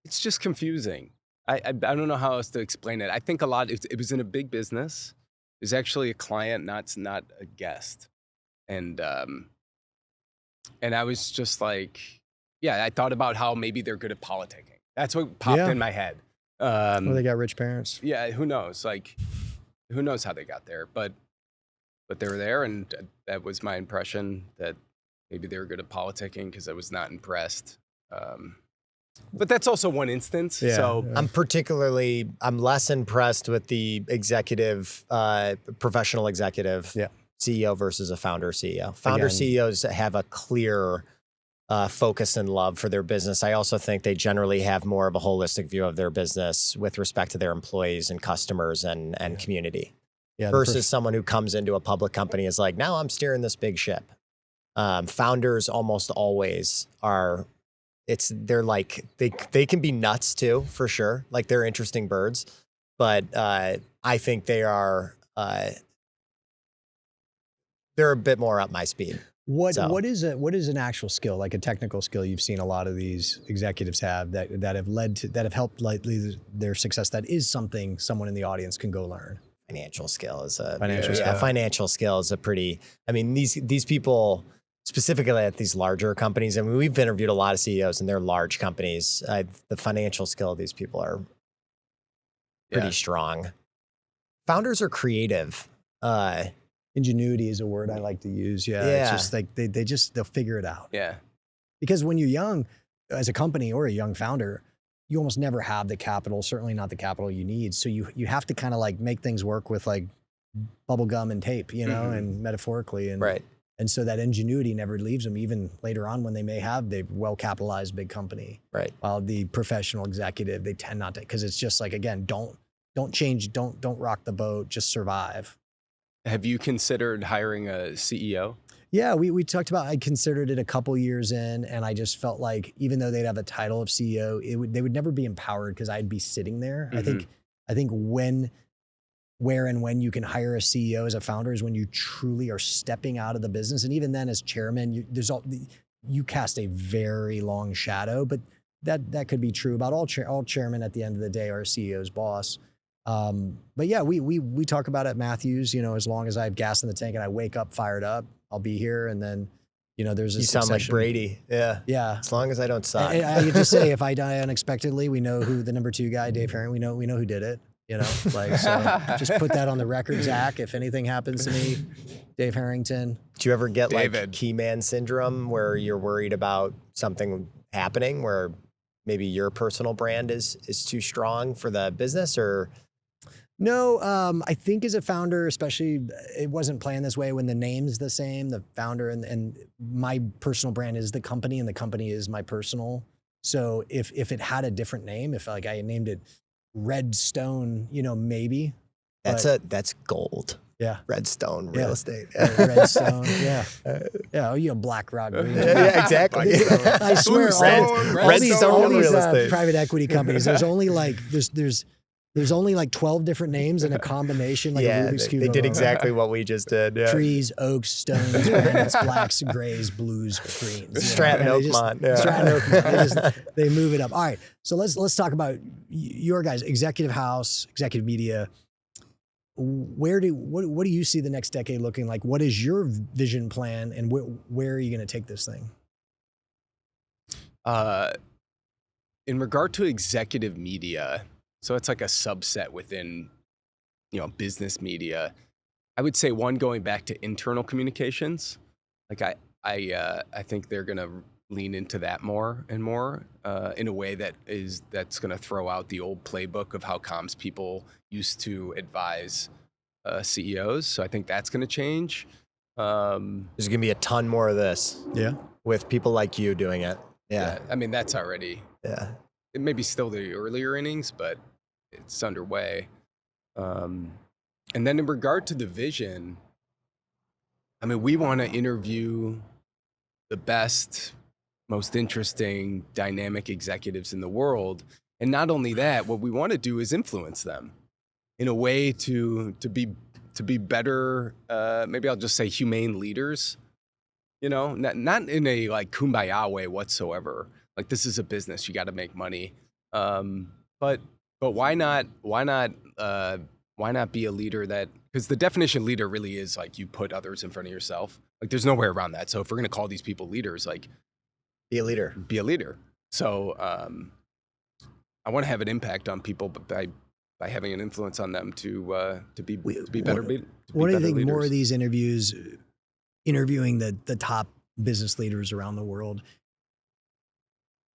It's just confusing. I don't know how else to explain it. I think a lot, it was in a big business. It was actually a client, not a guest. And I was just like, I thought about how maybe they're good at politicking. That's what popped in my head. Or they got rich parents. Yeah, who knows? Like, who knows how they got there? But they were there, and that was my impression that maybe they were good at politicking because I was not impressed. But that's also one instance. Yeah, so I'm less impressed with the executive, professional executive CEO versus a founder CEO. Founder CEOs have a clear focus and love for their business. I also think they generally have more of a holistic view of their business with respect to their employees and customers and community. Yeah, versus someone who comes into a public company is like, now I'm steering this big ship. Founders almost always are. They're like, they can be nuts too, for sure. Like they're interesting birds, but I think they are, they're a bit more up my speed. What is an actual skill, like a technical skill you've seen a lot of these executives have that have helped lead their success? That is something someone in the audience can go learn. Financial skill is a pretty, these people, specifically at these larger companies, we've interviewed a lot of CEOs and they're large companies. The financial skill of these people are pretty strong. Founders are creative. Ingenuity is a word I like to use. It's just like they'll figure it out. Yeah. Because when you're young, as a company or a young founder, you almost never have the capital, certainly not the capital you need. So you have to kind of like make things work with like bubble gum and tape, you know, and metaphorically. And Right. And so that ingenuity never leaves them, even later on when they may have the well-capitalized big company. Right. While the professional executive, they tend not to, because it's just like, again, don't change, don't rock the boat, just survive. Have you considered hiring a CEO? Yeah, we talked about, I considered it a couple years in, and I just felt like even though they'd have a title of CEO, they would never be empowered because I'd be sitting there. I think where and when you can hire a CEO as a founder is when you truly are stepping out of the business. And even then as chairman, you cast a very long shadow, but that could be true about all chairmen. At the end of the day are a CEO's boss. But yeah, we talk about it at Matthews, you know, as long as I have gas in the tank and I wake up fired up, I'll be here. And then, you know, there's a sound like Brady. Yeah. Yeah. As long as I don't suck. I could just say, if I die unexpectedly, we know who the number 2 guy, Dave Herring, we know who did it. You know, like, so just put that on the record, Zach. If anything happens to me, Dave Harrington. Do you ever get David. like Keyman syndrome where you're worried about something happening where maybe your personal brand is too strong for the business? Or No, I think as a founder, especially, it wasn't planned this way when the name's the same, the founder and my personal brand is the company and the company is my personal. So if it had a different name, if like I named it Redstone, you know, maybe. that's gold. Yeah. Redstone real estate. Redstone. Yeah. Yeah. Oh, you know, BlackRock. Yeah, exactly. I swear, all these real estate. private equity companies, there's only like, there's only like 12 different names and a combination, like a Rubik's Cube. They did exactly what we just did. Yeah. Trees, oaks, stones, granites, blacks, grays, blues, greens. Stratton Oakmont. Yeah. Stratton Oakmont. They move it up. All right. So let's talk about your guys, Executive House, Executive Media. What do you see the next decade looking like? What is your vision plan, and where are you going to take this thing? In regard to executive media, so it's like a subset within, you know, business media. I would say one, going back to internal communications. Like I think they're going to lean into that more and more in a way that's going to throw out the old playbook of how comms people used to advise CEOs. So I think that's going to change. There's going to be a ton more of this. Yeah. With people like you doing it. Yeah. I mean, that's already. Yeah. It may be still the earlier innings, but it's underway. And then in regard to the vision, I mean, we want to interview the best, most interesting, dynamic executives in the world. And not only that, what we want to do is influence them in a way to be better, maybe I'll just say humane leaders, you know, not in a like kumbaya way whatsoever. Like, this is a business, you got to make money. But why not be a leader that, because the definition of leader really is like you put others in front of yourself. Like, there's no way around that. So if we're going to call these people leaders, like, be a leader. Be a leader. So I want to have an impact on people by having an influence on them to be better. What do you think? More of these interviews, interviewing the top business leaders around the world.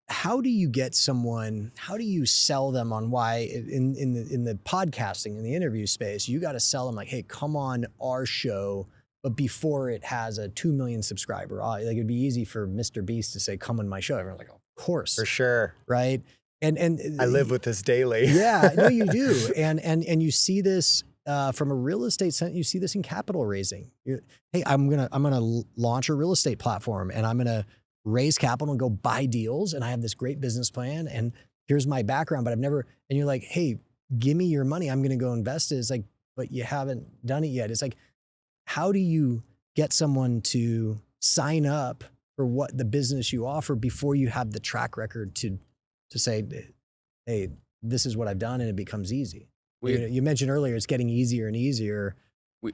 How do you get someone? How do you sell them on why in the podcasting, in the interview space, you got to sell them like, hey, come on our show. But before it has a 2 million subscriber, like, it'd be easy for Mr. Beast to say, come on my show. Everyone's like, of course. For sure. Right. And I live with this daily. Yeah, no, you do. And you see this from a real estate sense. You see this in capital raising. Hey, I'm gonna launch a real estate platform, and I'm gonna raise capital and go buy deals. And I have this great business plan, and here's my background, but I've never. And you're like, hey, give me your money. I'm gonna go invest it. It's like, but you haven't done it yet. It's like, how do you get someone to sign up for what the business you offer before you have the track record to say, hey, this is what I've done, and it becomes easy? You mentioned earlier, it's getting easier and easier.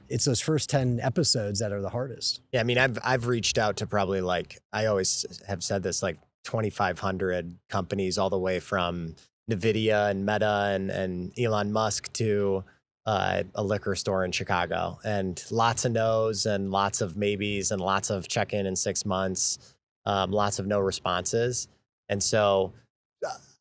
It's those first 10 episodes that are the hardest. Yeah, I mean, I've reached out to probably, like, I always have said this, like 2,500 companies, all the way from NVIDIA and Meta and Elon Musk to a liquor store in Chicago, and lots of no's and lots of maybes and lots of check-in 6 months, lots of no responses. And so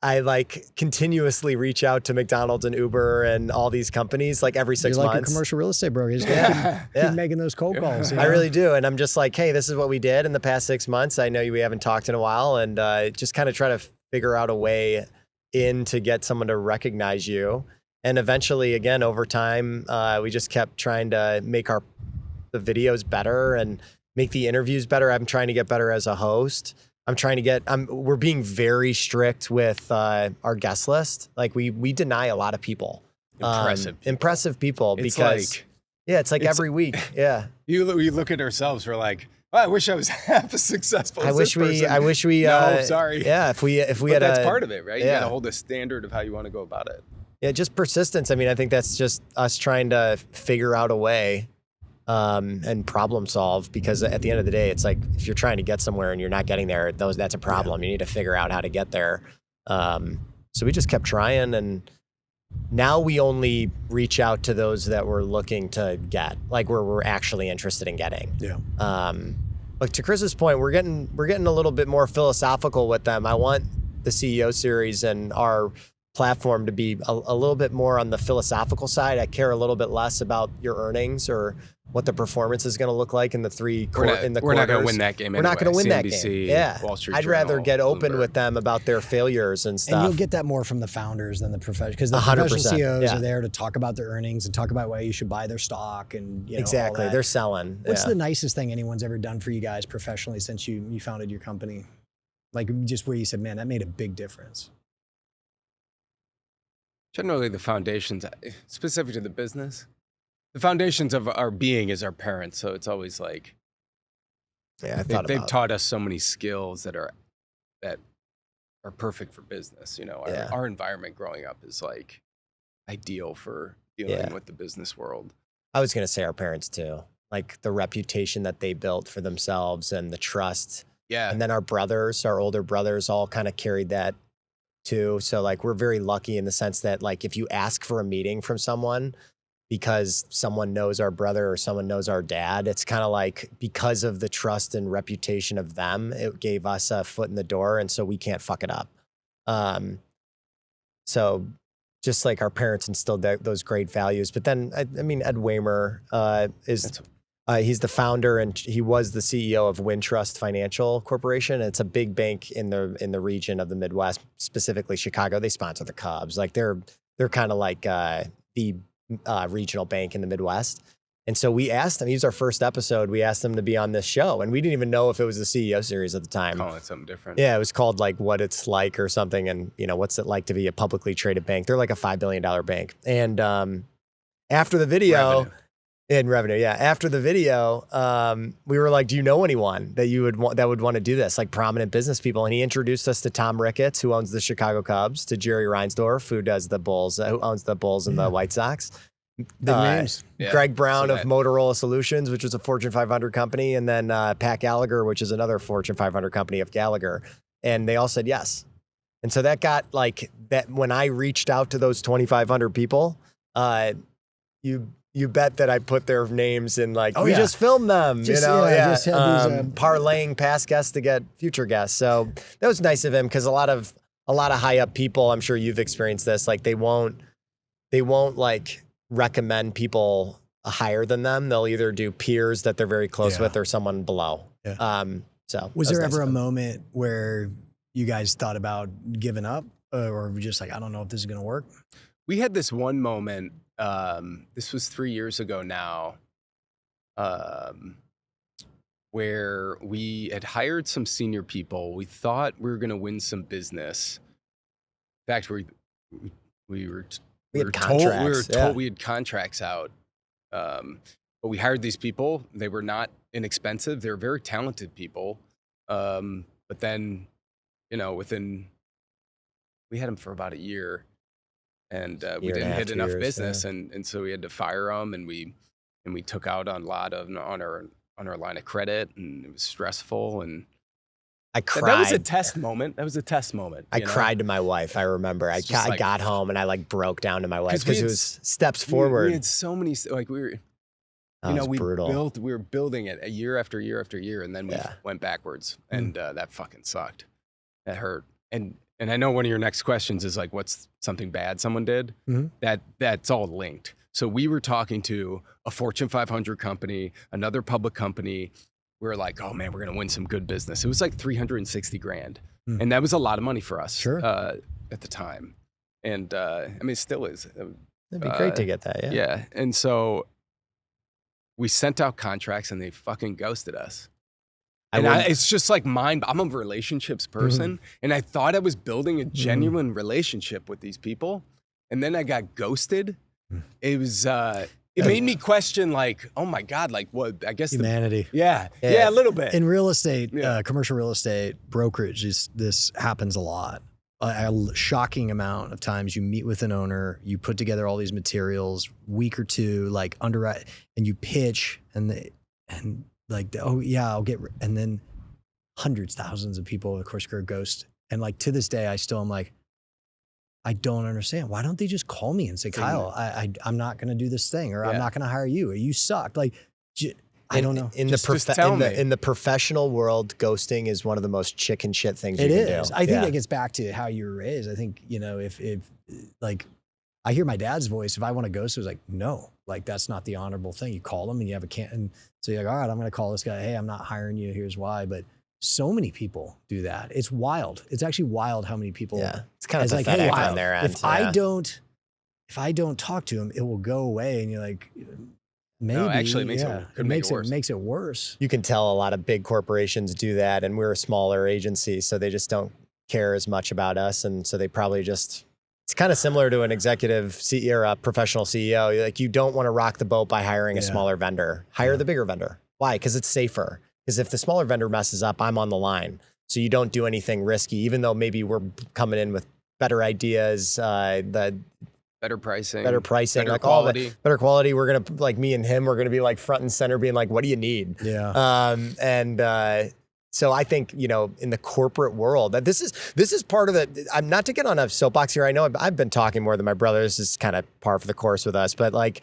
I like continuously reach out to McDonald's and Uber and all these companies like every 6 You're like months. a commercial real estate broker. You just gotta keep making those cold calls. You know? I really do. And I'm just like, hey, this is what we did in the past 6 months. I know we haven't talked in a while, and just kind of try to figure out a way in to get someone to recognize you. And eventually, again, over time, we just kept trying to make the videos better and make the interviews better. I'm trying to get better as a host. We're being very strict with our guest list. Like we deny a lot of people. Impressive people It's because it's every week. Yeah. We look at ourselves, we're like, I wish I was half as successful as this person. I wish we no, sorry. Yeah, if we but had that's part of it, right? Yeah. You gotta hold a standard of how you want to go about it. Yeah, just persistence. I mean, I think that's just us trying to figure out a way and problem solve, because at the end of the day, it's like if you're trying to get somewhere and you're not getting there, that's a problem. You need to figure out how to get there. So we just kept trying, and now we only reach out to those that we're looking to get, like where we're actually interested in getting. Yeah. But to Chris's point, we're getting a little bit more philosophical with them. I want the CEO series and our platform to be a little bit more on the philosophical side. I care a little bit less about your earnings or what the performance is going to look like in the quarters. We're not going to win that game. We're not going to win that CNBC, game. Yeah, Wall Street I'd Journal, rather get open Bloomberg. with them about their failures and stuff. And you'll get that more from the founders than the professional, because the 100%, professional CEOs yeah. are there to talk about their earnings and talk about why you should buy their stock and all exactly. that. They're selling. What's the nicest thing anyone's ever done for you guys professionally since you founded your company? Like just where you said, man, that made a big difference. Generally, the foundations, specific to the business, the foundations of our being is our parents. So it's always like, they've taught us so many skills that are perfect for business. You know, our environment growing up is like ideal for dealing with the business world. I was going to say our parents too, like the reputation that they built for themselves and the trust. Yeah. And then our older brothers all kind of carried that too. So like we're very lucky in the sense that like if you ask for a meeting from someone because someone knows our brother or someone knows our dad, it's kind of like because of the trust and reputation of them, it gave us a foot in the door, and so we can't fuck it up. So just like our parents instilled those great values. But then I mean Ed Waymer he's the founder and he was the CEO of Wintrust Financial Corporation. It's a big bank in the region of the Midwest, specifically Chicago. They sponsor the Cubs. Like they're kind of like the regional bank in the Midwest. And so we asked him, he was our first episode. We asked him to be on this show, and we didn't even know if it was the CEO series at the time. Calling it something different. Yeah, it was called like What It's Like or something. And what's it like to be a publicly traded bank? They're like a $5 billion bank. And after the video, after the video, we were like, do you know anyone that would want to do this? Like prominent business people. And he introduced us to Tom Ricketts, who owns the Chicago Cubs, to Jerry Reinsdorf, who does the Bulls, who owns the Bulls and the White Sox. Big names. Greg Brown of Motorola Solutions, which is a Fortune 500 company. And then Pat Gallagher, which is another Fortune 500 company of Gallagher. And they all said yes. And so that got like that when I reached out to those 2,500 people, you bet that I put their names in like, we just filmed them, Just had these, parlaying past guests to get future guests. So that was nice of him, because a lot of high up people, I'm sure you've experienced this, like they won't like recommend people higher than them. They'll either do peers that they're very close with or someone below. Yeah. So was there ever a moment where you guys thought about giving up or just like, I don't know if this is going to work? We had this one moment. This was 3 years ago now, where we had hired some senior people. We thought we were going to win some business. In fact, we were told we had contracts out. But we hired these people. They were not inexpensive. They were very talented people. But then, we had them for about a year. And we didn't hit enough business, and so we had to fire them, and we took out on our line of credit, and it was stressful, and I cried. That was a test moment. I cried to my wife. I remember. I got home and I like broke down to my wife because it was steps forward. We had so many brutal. We were building it year after year after year, and then we went backwards, and that fucking sucked. That hurt. And And I know one of your next questions is like, what's something bad someone did? That's all linked. So we were talking to a Fortune 500 company, another public company. We were like, oh man, we're going to win some good business. It was like 360 grand. And that was a lot of money for us at the time. And I mean, it still is. It'd be great to get that. Yeah. And so we sent out contracts and they fucking ghosted us. And it's just like I'm a relationships person. And I thought I was building a genuine relationship with these people. And then I got ghosted. It was, it made me question like, oh my God, like what, I guess humanity. Yeah, a little bit. In real estate, commercial real estate brokerage, this happens a lot. A shocking amount of times you meet with an owner, you put together all these materials, week or two, like underwrite, and you pitch oh yeah, I'll get, and then hundreds, thousands of people, of course, go ghost. And like to this day, I still am like, I don't understand. Why don't they just call me and say, Kyle, I'm not going to do this thing, or I'm not going to hire you, or you suck. Like, I don't know. In the professional world, ghosting is one of the most chicken shit things you can do. I think that gets back to how you were raised. I think, if like, I hear my dad's voice, if I want to ghost, it was like, no, like that's not the honorable thing. You call them and you have and so you're like, all right, I'm going to call this guy. Hey, I'm not hiring you. Here's why. But so many people do that. It's wild. It's actually wild how many people. Yeah, it's kind of pathetic like, hey, on their end. If I don't talk to him, it will go away. And you're like, maybe. No, actually, it makes it worse. You can tell a lot of big corporations do that, and we're a smaller agency, so they just don't care as much about us, and so they probably just. It's kind of similar to an executive CEO or a professional CEO. Like you don't want to rock the boat by hiring a smaller vendor. Hire the bigger vendor. Why? Because it's safer. Because if the smaller vendor messes up, I'm on the line. So you don't do anything risky, even though maybe we're coming in with better ideas, the better pricing, better like quality. All the better quality. We're going to, like me and him, we're going to be like front and center being like, what do you need? Yeah. So I think, in the corporate world, that this is part of the, I'm not to get on a soapbox here. I know I've been talking more than my brother. This is kind of par for the course with us, but like,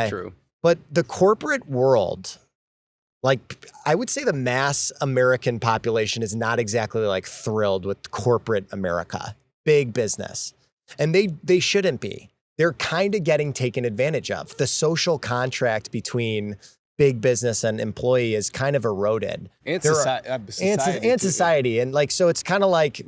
true. But the corporate world, like I would say the mass American population is not exactly like thrilled with corporate America, big business. And they shouldn't be. They're kind of getting taken advantage of. The social contract between big business and employee is kind of eroded. And society. And like, so it's kind of like,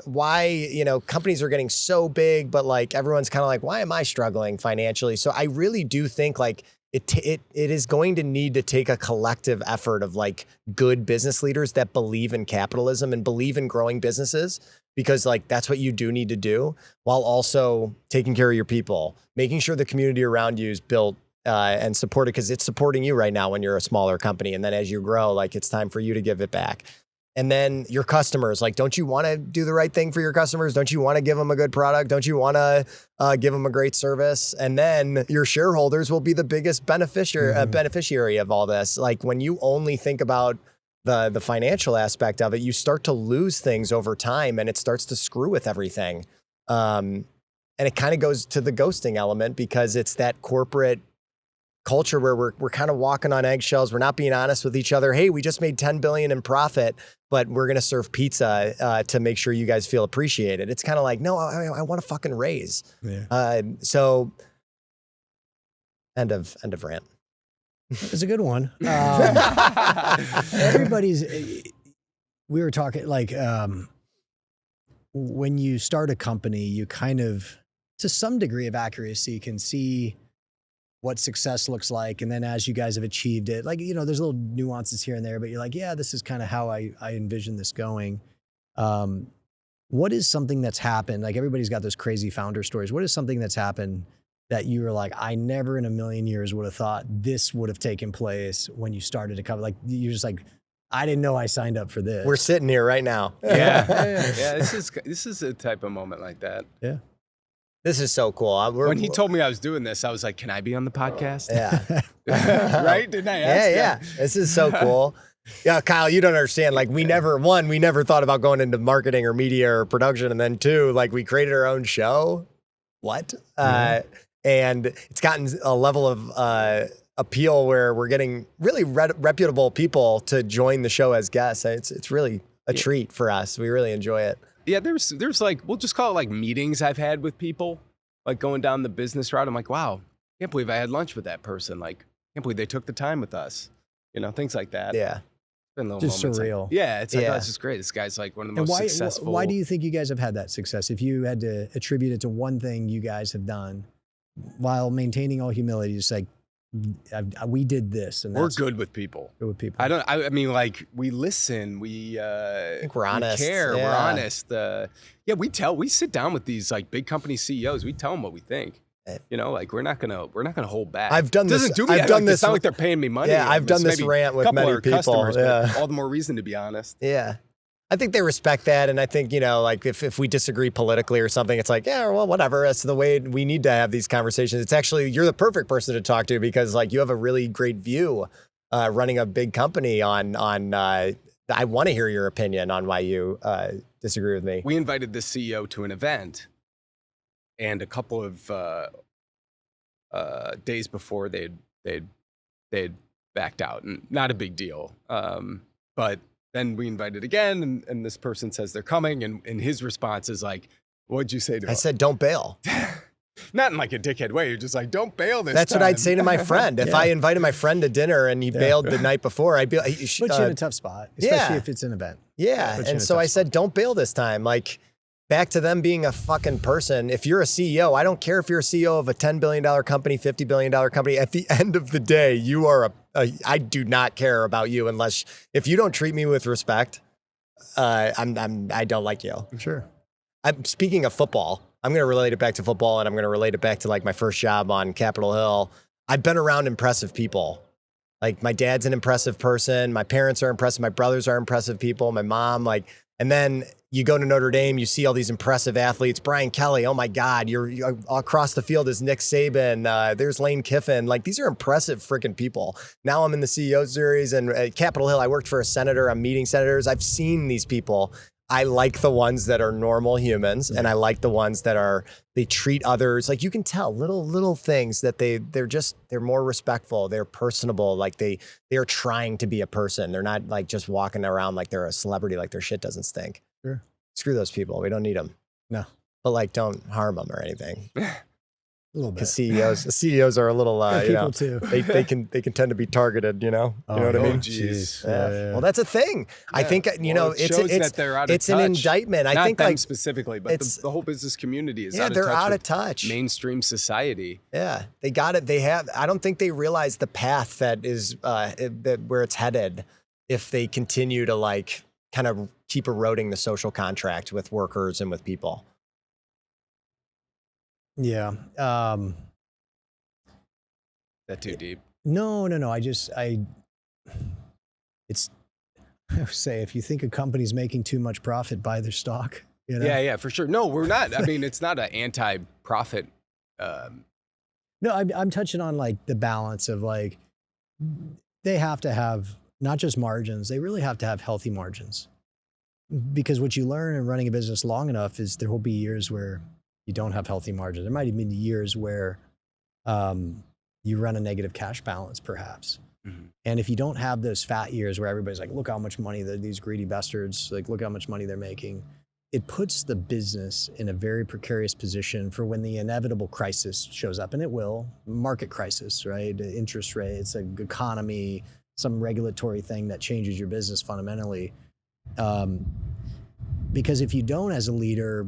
why, companies are getting so big, but like everyone's kind of like, why am I struggling financially? So I really do think like it is going to need to take a collective effort of like good business leaders that believe in capitalism and believe in growing businesses, because like that's what you do need to do, while also taking care of your people, making sure the community around you is built and supported, because it's supporting you right now when you're a smaller company. And then as you grow, like it's time for you to give it back. And then your customers, like, don't you want to do the right thing for your customers? Don't you want to give them a good product? Don't you want to give them a great service? And then your shareholders will be the biggest beneficiary of all this. Like when you only think about the financial aspect of it, you start to lose things over time, and it starts to screw with everything. And it kind of goes to the ghosting element, because it's that corporate culture where we're kind of walking on eggshells. We're not being honest with each other. Hey, we just made 10 billion in profit, but we're going to serve pizza to make sure you guys feel appreciated. It's kind of like, no, I want a fucking raise. Yeah. So end of rant. It's a good one. We were talking like, when you start a company, you kind of, to some degree of accuracy, can see what success looks like. And then as you guys have achieved it, like, there's little nuances here and there, but you're like, yeah, this is kind of how I envision this going. What is something that's happened? Like everybody's got those crazy founder stories. What is something that's happened that you were like, I never in a million years would have thought this would have taken place when you started a company? Like you're just like, I didn't know I signed up for this. We're sitting here right now. Yeah. This is a type of moment like that. Yeah. This is so cool. When he told me I was doing this, I was like, can I be on the podcast? Yeah. Right? Didn't I ask? Yeah. This is so cool. Yeah, Kyle, you don't understand. Like we never thought about going into marketing or media or production. And then two, like we created our own show. What? And it's gotten a level of appeal where we're getting really reputable people to join the show as guests. It's really a treat for us. We really enjoy it. Yeah, there's like, we'll just call it like meetings I've had with people, like going down the business route. I'm like, wow, can't believe I had lunch with that person. Like, can't believe they took the time with us. You know, things like that. Yeah. Been little Just moments surreal. Like, yeah, it's like, Yeah. oh, this is great. This guy's like one of the And most successful. why do you think you guys have had that success? If you had to attribute it to one thing you guys have done while maintaining all humility, just like, we did this, and We're that's good with people. good with people. I mean, like, we listen, I think we're honest. we care, Yeah. we're honest. Yeah, we sit down with these like big company CEOs. We tell them what we think. You know, like we're not gonna hold back. I've done this. Doesn't do me. I've like, done it this. sound like they're paying me money. Yeah, I've done this Maybe rant with a couple many are people. customers, Yeah. but all the more reason to be honest. Yeah. I think they respect that. And I think, you know, like if we disagree politically or something, it's like, yeah, well, whatever. That's the way we need to have these conversations. It's actually, you're the perfect person to talk to because like you have a really great view running a big company on I want to hear your opinion on why you disagree with me. We invited the CEO to an event, and a couple of days before they'd backed out, and not a big deal. But then we invited again, and this person says they're coming, and his response is like, "What'd you say to him?" I said, don't bail. Not in like a dickhead way. You're just like, "Don't bail this That's time." what I'd say to my friend. If Yeah. I invited my friend to dinner and he bailed the night before, I'd be like, Puts you in a tough spot, especially if it's an event. yeah. Puts you in And a so tough I said, don't bail this time. Like, back to them being a fucking person. If you're a CEO, I don't care if you're a CEO of a $10 billion company, $50 billion company. At the end of the day, you are I do not care about you unless, if you don't treat me with respect, I don't like you. Sure. I'm speaking of football. I'm going to relate it back to football, and I'm going to relate it back to like my first job on Capitol Hill. I've been around impressive people. Like my dad's an impressive person. My parents are impressive. My brothers are impressive people. My mom, like, and then you go to Notre Dame, you see all these impressive athletes. Brian Kelly, oh my God, you're across the field is Nick Saban. There's Lane Kiffin. Like these are impressive freaking people. Now I'm in the CEO series, and at Capitol Hill, I worked for a senator. I'm meeting senators. I've seen these people. I like the ones that are normal humans, and I like the ones that they treat others like you can tell little things that they're more respectful, they're personable, like they are trying to be a person. They're not like just walking around like they're a celebrity, like their shit doesn't stink. Sure. Screw those people. We don't need them. No. But like, don't harm them or anything. A little bit. Because CEOs are a little, you know, People too. they can tend to be targeted. You know what I mean? Jeez. Yeah. Well, that's a thing. I think you know it it's shows that they're out of it's an touch. indictment. Not I think them like specifically, but it's- the whole business community is yeah, out of they're touch out with of touch. mainstream society. Yeah, they got it. They have. I don't think they realize the path that is that where it's headed if they continue to like kind of keep eroding the social contract with workers and with people. Yeah. That too deep. No. I would say if you think a company's making too much profit, buy their stock. You know? Yeah, for sure. No, we're not. I mean, it's not an anti-profit. No, I'm touching on like the balance of like, they have to have not just margins, they really have to have healthy margins. Because what you learn in running a business long enough is there will be years where you don't have healthy margins. There might even be years where you run a negative cash balance perhaps. Mm-hmm. And if you don't have those fat years where everybody's like, look how much money these greedy bastards, like look how much money they're making, it puts the business in a very precarious position for when the inevitable crisis shows up, and it will, market crisis, right? Interest rates, like economy, some regulatory thing that changes your business fundamentally. Because if you don't as a leader,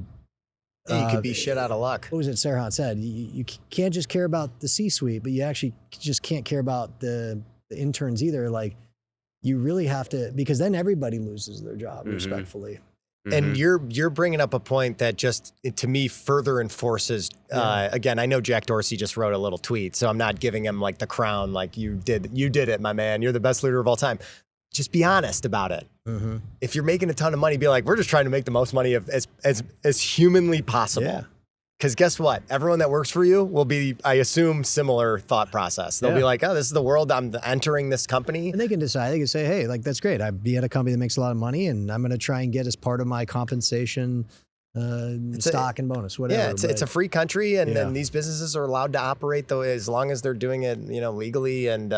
You could be shit out of luck. what was it Sarhan said? You can't just care about the C-suite, but you actually just can't care about the interns either. Like you really have to, because then everybody loses their job, respectfully. And you're bringing up a point that just, to me, further enforces, again, I know Jack Dorsey just wrote a little tweet, so I'm not giving him like the crown, like you did it, my man. You're the best leader of all time. Just be honest about it. Mm-hmm. If you're making a ton of money, be like, we're just trying to make the most money as humanly possible. Yeah. Because guess what? Everyone that works for you will be, I assume, similar thought process. They'll be like, oh, this is the world. I'm entering this company. And they can decide, they can say, hey, like, that's great. I'd be at a company that makes a lot of money and I'm going to try and get as part of my compensation, stock and bonus, whatever. Yeah, it's a free country, and these businesses are allowed to operate though as long as they're doing it, legally and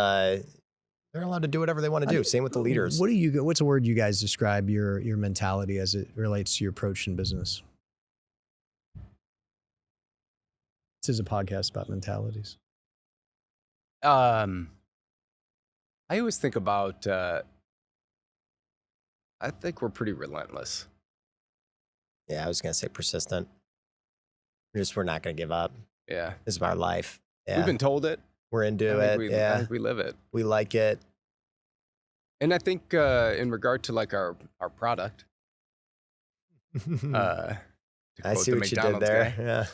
They're allowed to do whatever they want to do. Same with the leaders. What's a word you guys describe your mentality as it relates to your approach in business? This is a podcast about mentalities. I always think about, I think we're pretty relentless. Yeah, I was going to say persistent. We're not going to give up. Yeah. This is our life. Yeah. We've been told it. We're into it. I think we live it. We like it. And I think in regard to like our product, to I quote see the what you did McDonald's there. guy, Yeah.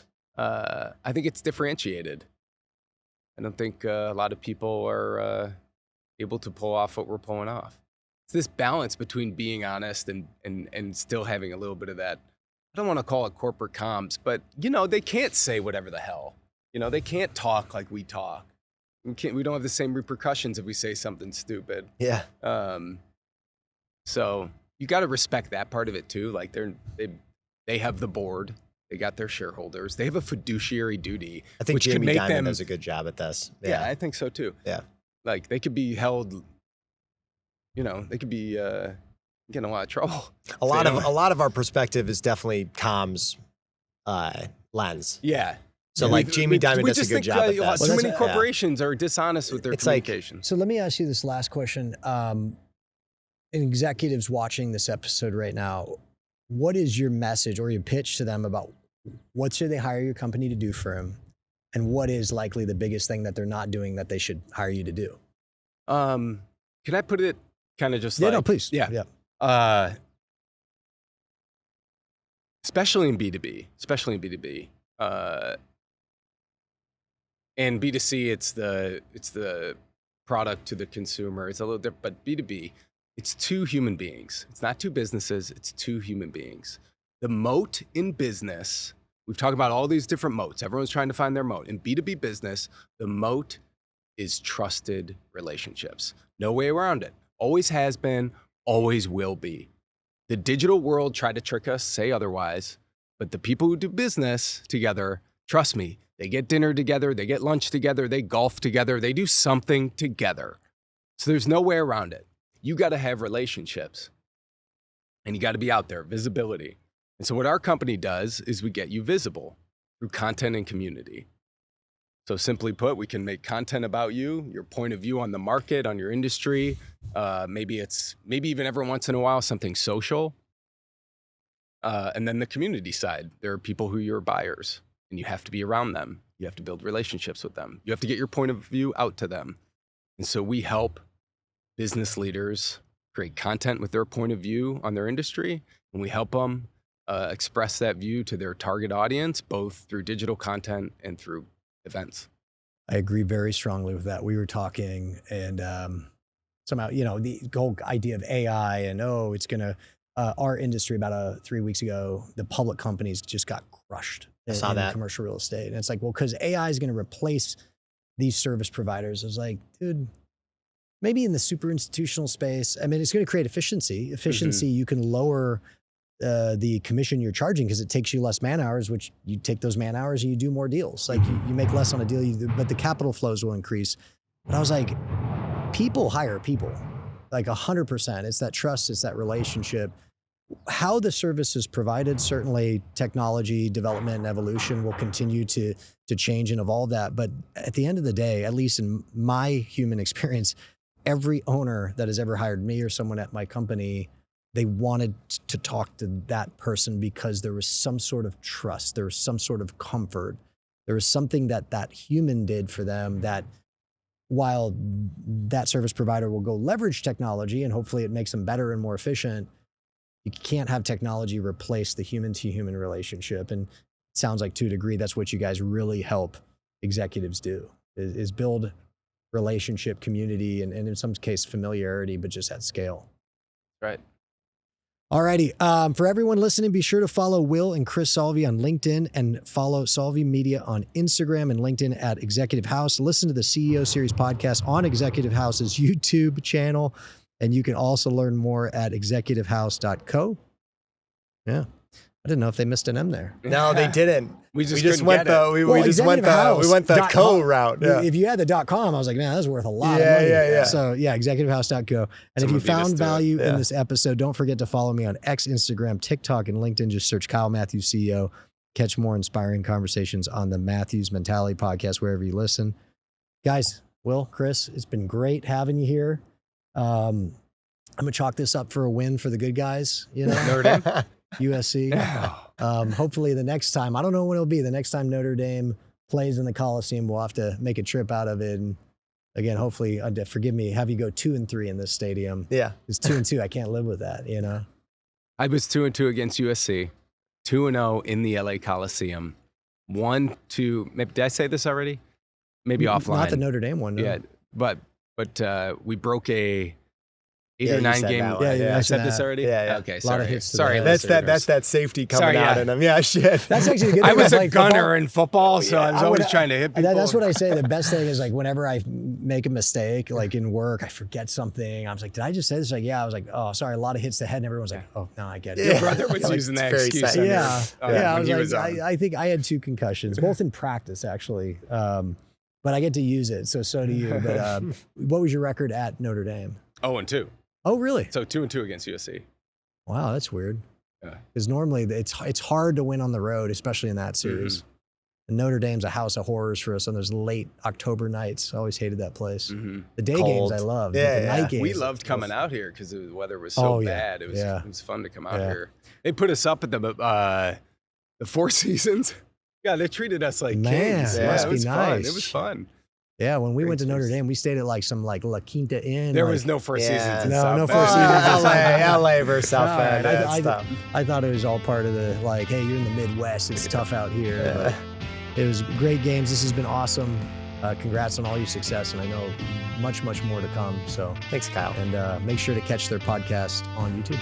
I think it's differentiated. I don't think a lot of people are able to pull off what we're pulling off. It's this balance between being honest and still having a little bit of that. I don't want to call it corporate comms, but they can't say whatever the hell. They can't talk like we talk. We don't have the same repercussions if we say something stupid. Yeah. So you got to respect that part of it too. Like they have the board, they got their shareholders, they have a fiduciary duty. I think which Jamie could make Dimon them, does a good job at this. Yeah, I think so too. Yeah. Like they could be held, they could be getting a lot of trouble. A lot of our perspective is definitely comms lens. Yeah. So like Jamie Dimon does a good job at that. Too many corporations are dishonest with their communication. So let me ask you this last question. Executives watching this episode right now, what is your message or your pitch to them about what should they hire your company to do for them? And what is likely the biggest thing that they're not doing that they should hire you to do? Can I put it kind of just no, please. Yeah. Especially in B2B. And B2C, it's the product to the consumer. It's a little different, but B2B, it's two human beings. It's not two businesses, it's two human beings. The moat in business, we've talked about all these different moats. Everyone's trying to find their moat. In B2B business, the moat is trusted relationships. No way around it. Always has been, always will be. The digital world tried to trick us, say otherwise, but the people who do business together, trust me, they get dinner together, they get lunch together, they golf together, they do something together. So there's no way around it. You got to have relationships and you got to be out there, visibility. And so what our company does is we get you visible through content and community. So simply put, we can make content about you, your point of view on the market, on your industry. Maybe even every once in a while, something social. And then the community side, there are people who are your buyers. And you have to be around them. You have to build relationships with them. You have to get your point of view out to them. And so we help business leaders create content with their point of view on their industry. And we help them express that view to their target audience, both through digital content and through events. I agree very strongly with that. We were talking and somehow, the whole idea of AI and, it's going to, our industry about 3 weeks ago, the public companies just got crushed. I saw that. Commercial real estate. And it's like, well, because AI is going to replace these service providers. I was like, dude, maybe in the super institutional space, I mean, it's going to create efficiency. You can lower the commission you're charging because it takes you less man hours, which you take those man hours and you do more deals. Like you make less on a deal, but the capital flows will increase. But I was like, people hire people, like 100%. It's that trust, it's that relationship. How the service is provided, certainly technology development and evolution will continue to change and evolve that. But at the end of the day, at least in my human experience, every owner that has ever hired me or someone at my company, they wanted to talk to that person because there was some sort of trust, there was some sort of comfort, there was something that human did for them that while that service provider will go leverage technology and hopefully it makes them better and more efficient, you can't have technology replace the human-to-human relationship. And it sounds like to a degree, that's what you guys really help executives do, is build relationship, community, and in some case, familiarity, but just at scale. Right. All righty. For everyone listening, be sure to follow Will and Chris Salvi on LinkedIn and follow Salvi Media on Instagram and LinkedIn at Executive House. Listen to the CEO Series podcast on Executive House's YouTube channel. And you can also learn more at executivehouse.co. Yeah. I didn't know if they missed an M there. No, they didn't. We just went couldn't get the it. we just went the co route. Yeah. If you had the .com, I was like, man, that's worth a lot of Yeah, money. yeah. So executivehouse.co. And if Someone you beat us found to it. value in Yeah. this episode, don't forget to follow me on X, Instagram, TikTok, and LinkedIn. Just search Kyle Matthews CEO. Catch more inspiring conversations on the Matthews Mentality podcast, wherever you listen. Guys, Will, Chris, it's been great having you here. I'm going to chalk this up for a win for the good guys, you know, Notre Dame. USC. Hopefully the next time, I don't know when it'll be, the next time Notre Dame plays in the Coliseum, we'll have to make a trip out of it. And again, hopefully, forgive me, have you go 2-3 in this stadium. Yeah. It's 2-2. I can't live with that, you know? I was 2-2 against USC, 2-0 in the LA Coliseum. 1-2. Maybe did I say this already? Maybe offline. Not the Notre Dame one. No. Yeah, but we broke a 8 Yeah, or you 9 said game. that one. Yeah, I you said this that. already. Yeah. Okay, A lot sorry. of hits to the Sorry, head. That's that safety coming Sorry, out yeah. in them. Yeah, shit. That's actually a good I thing. was a like gunner football. in football, so I was always trying to hit people. That's what I say. The best thing is like whenever I make a mistake, like in work, I forget something. I was like, did I just say this? Like, yeah. I was like, oh, sorry, a lot of hits to the head. And everyone's like, oh, no, I get it. Your brother was Like, using it's that very excuse. sad. on Yeah. his- I when was he like, was on. I think I had 2 concussions, both in practice, actually. But I get to use it. So do you. But what was your record at Notre Dame? 0-2. Oh, really? So 2-2 against USC. Wow, that's weird. Yeah. Because normally it's hard to win on the road, especially in that series. And Notre Dame's a house of horrors for us on those late October nights. I always hated that place. Mm-hmm. The day Cold. games I loved. Yeah, but the yeah. night games. We loved coming out here because the weather was so Oh, yeah. bad. It was fun to come out Yeah. here. They put us up at the Four Seasons. Yeah, they treated us like Man, kings. must it be was fun. nice. It was fun. Yeah, when we Great went to Notre space. Dame, we stayed at like some like La Quinta Inn. There like, was no Four Yeah. Seasons in No, South no Bend. Four Seasons. LA versus South All Bend. right, Yeah, it's tough. I thought it was all part of the like, hey, you're in the Midwest. It's tough out here. Yeah. But it was great games. This has been awesome. Congrats on all your success, and I know much, much more to come. So, Thanks, Kyle. and make sure to catch their podcast on YouTube.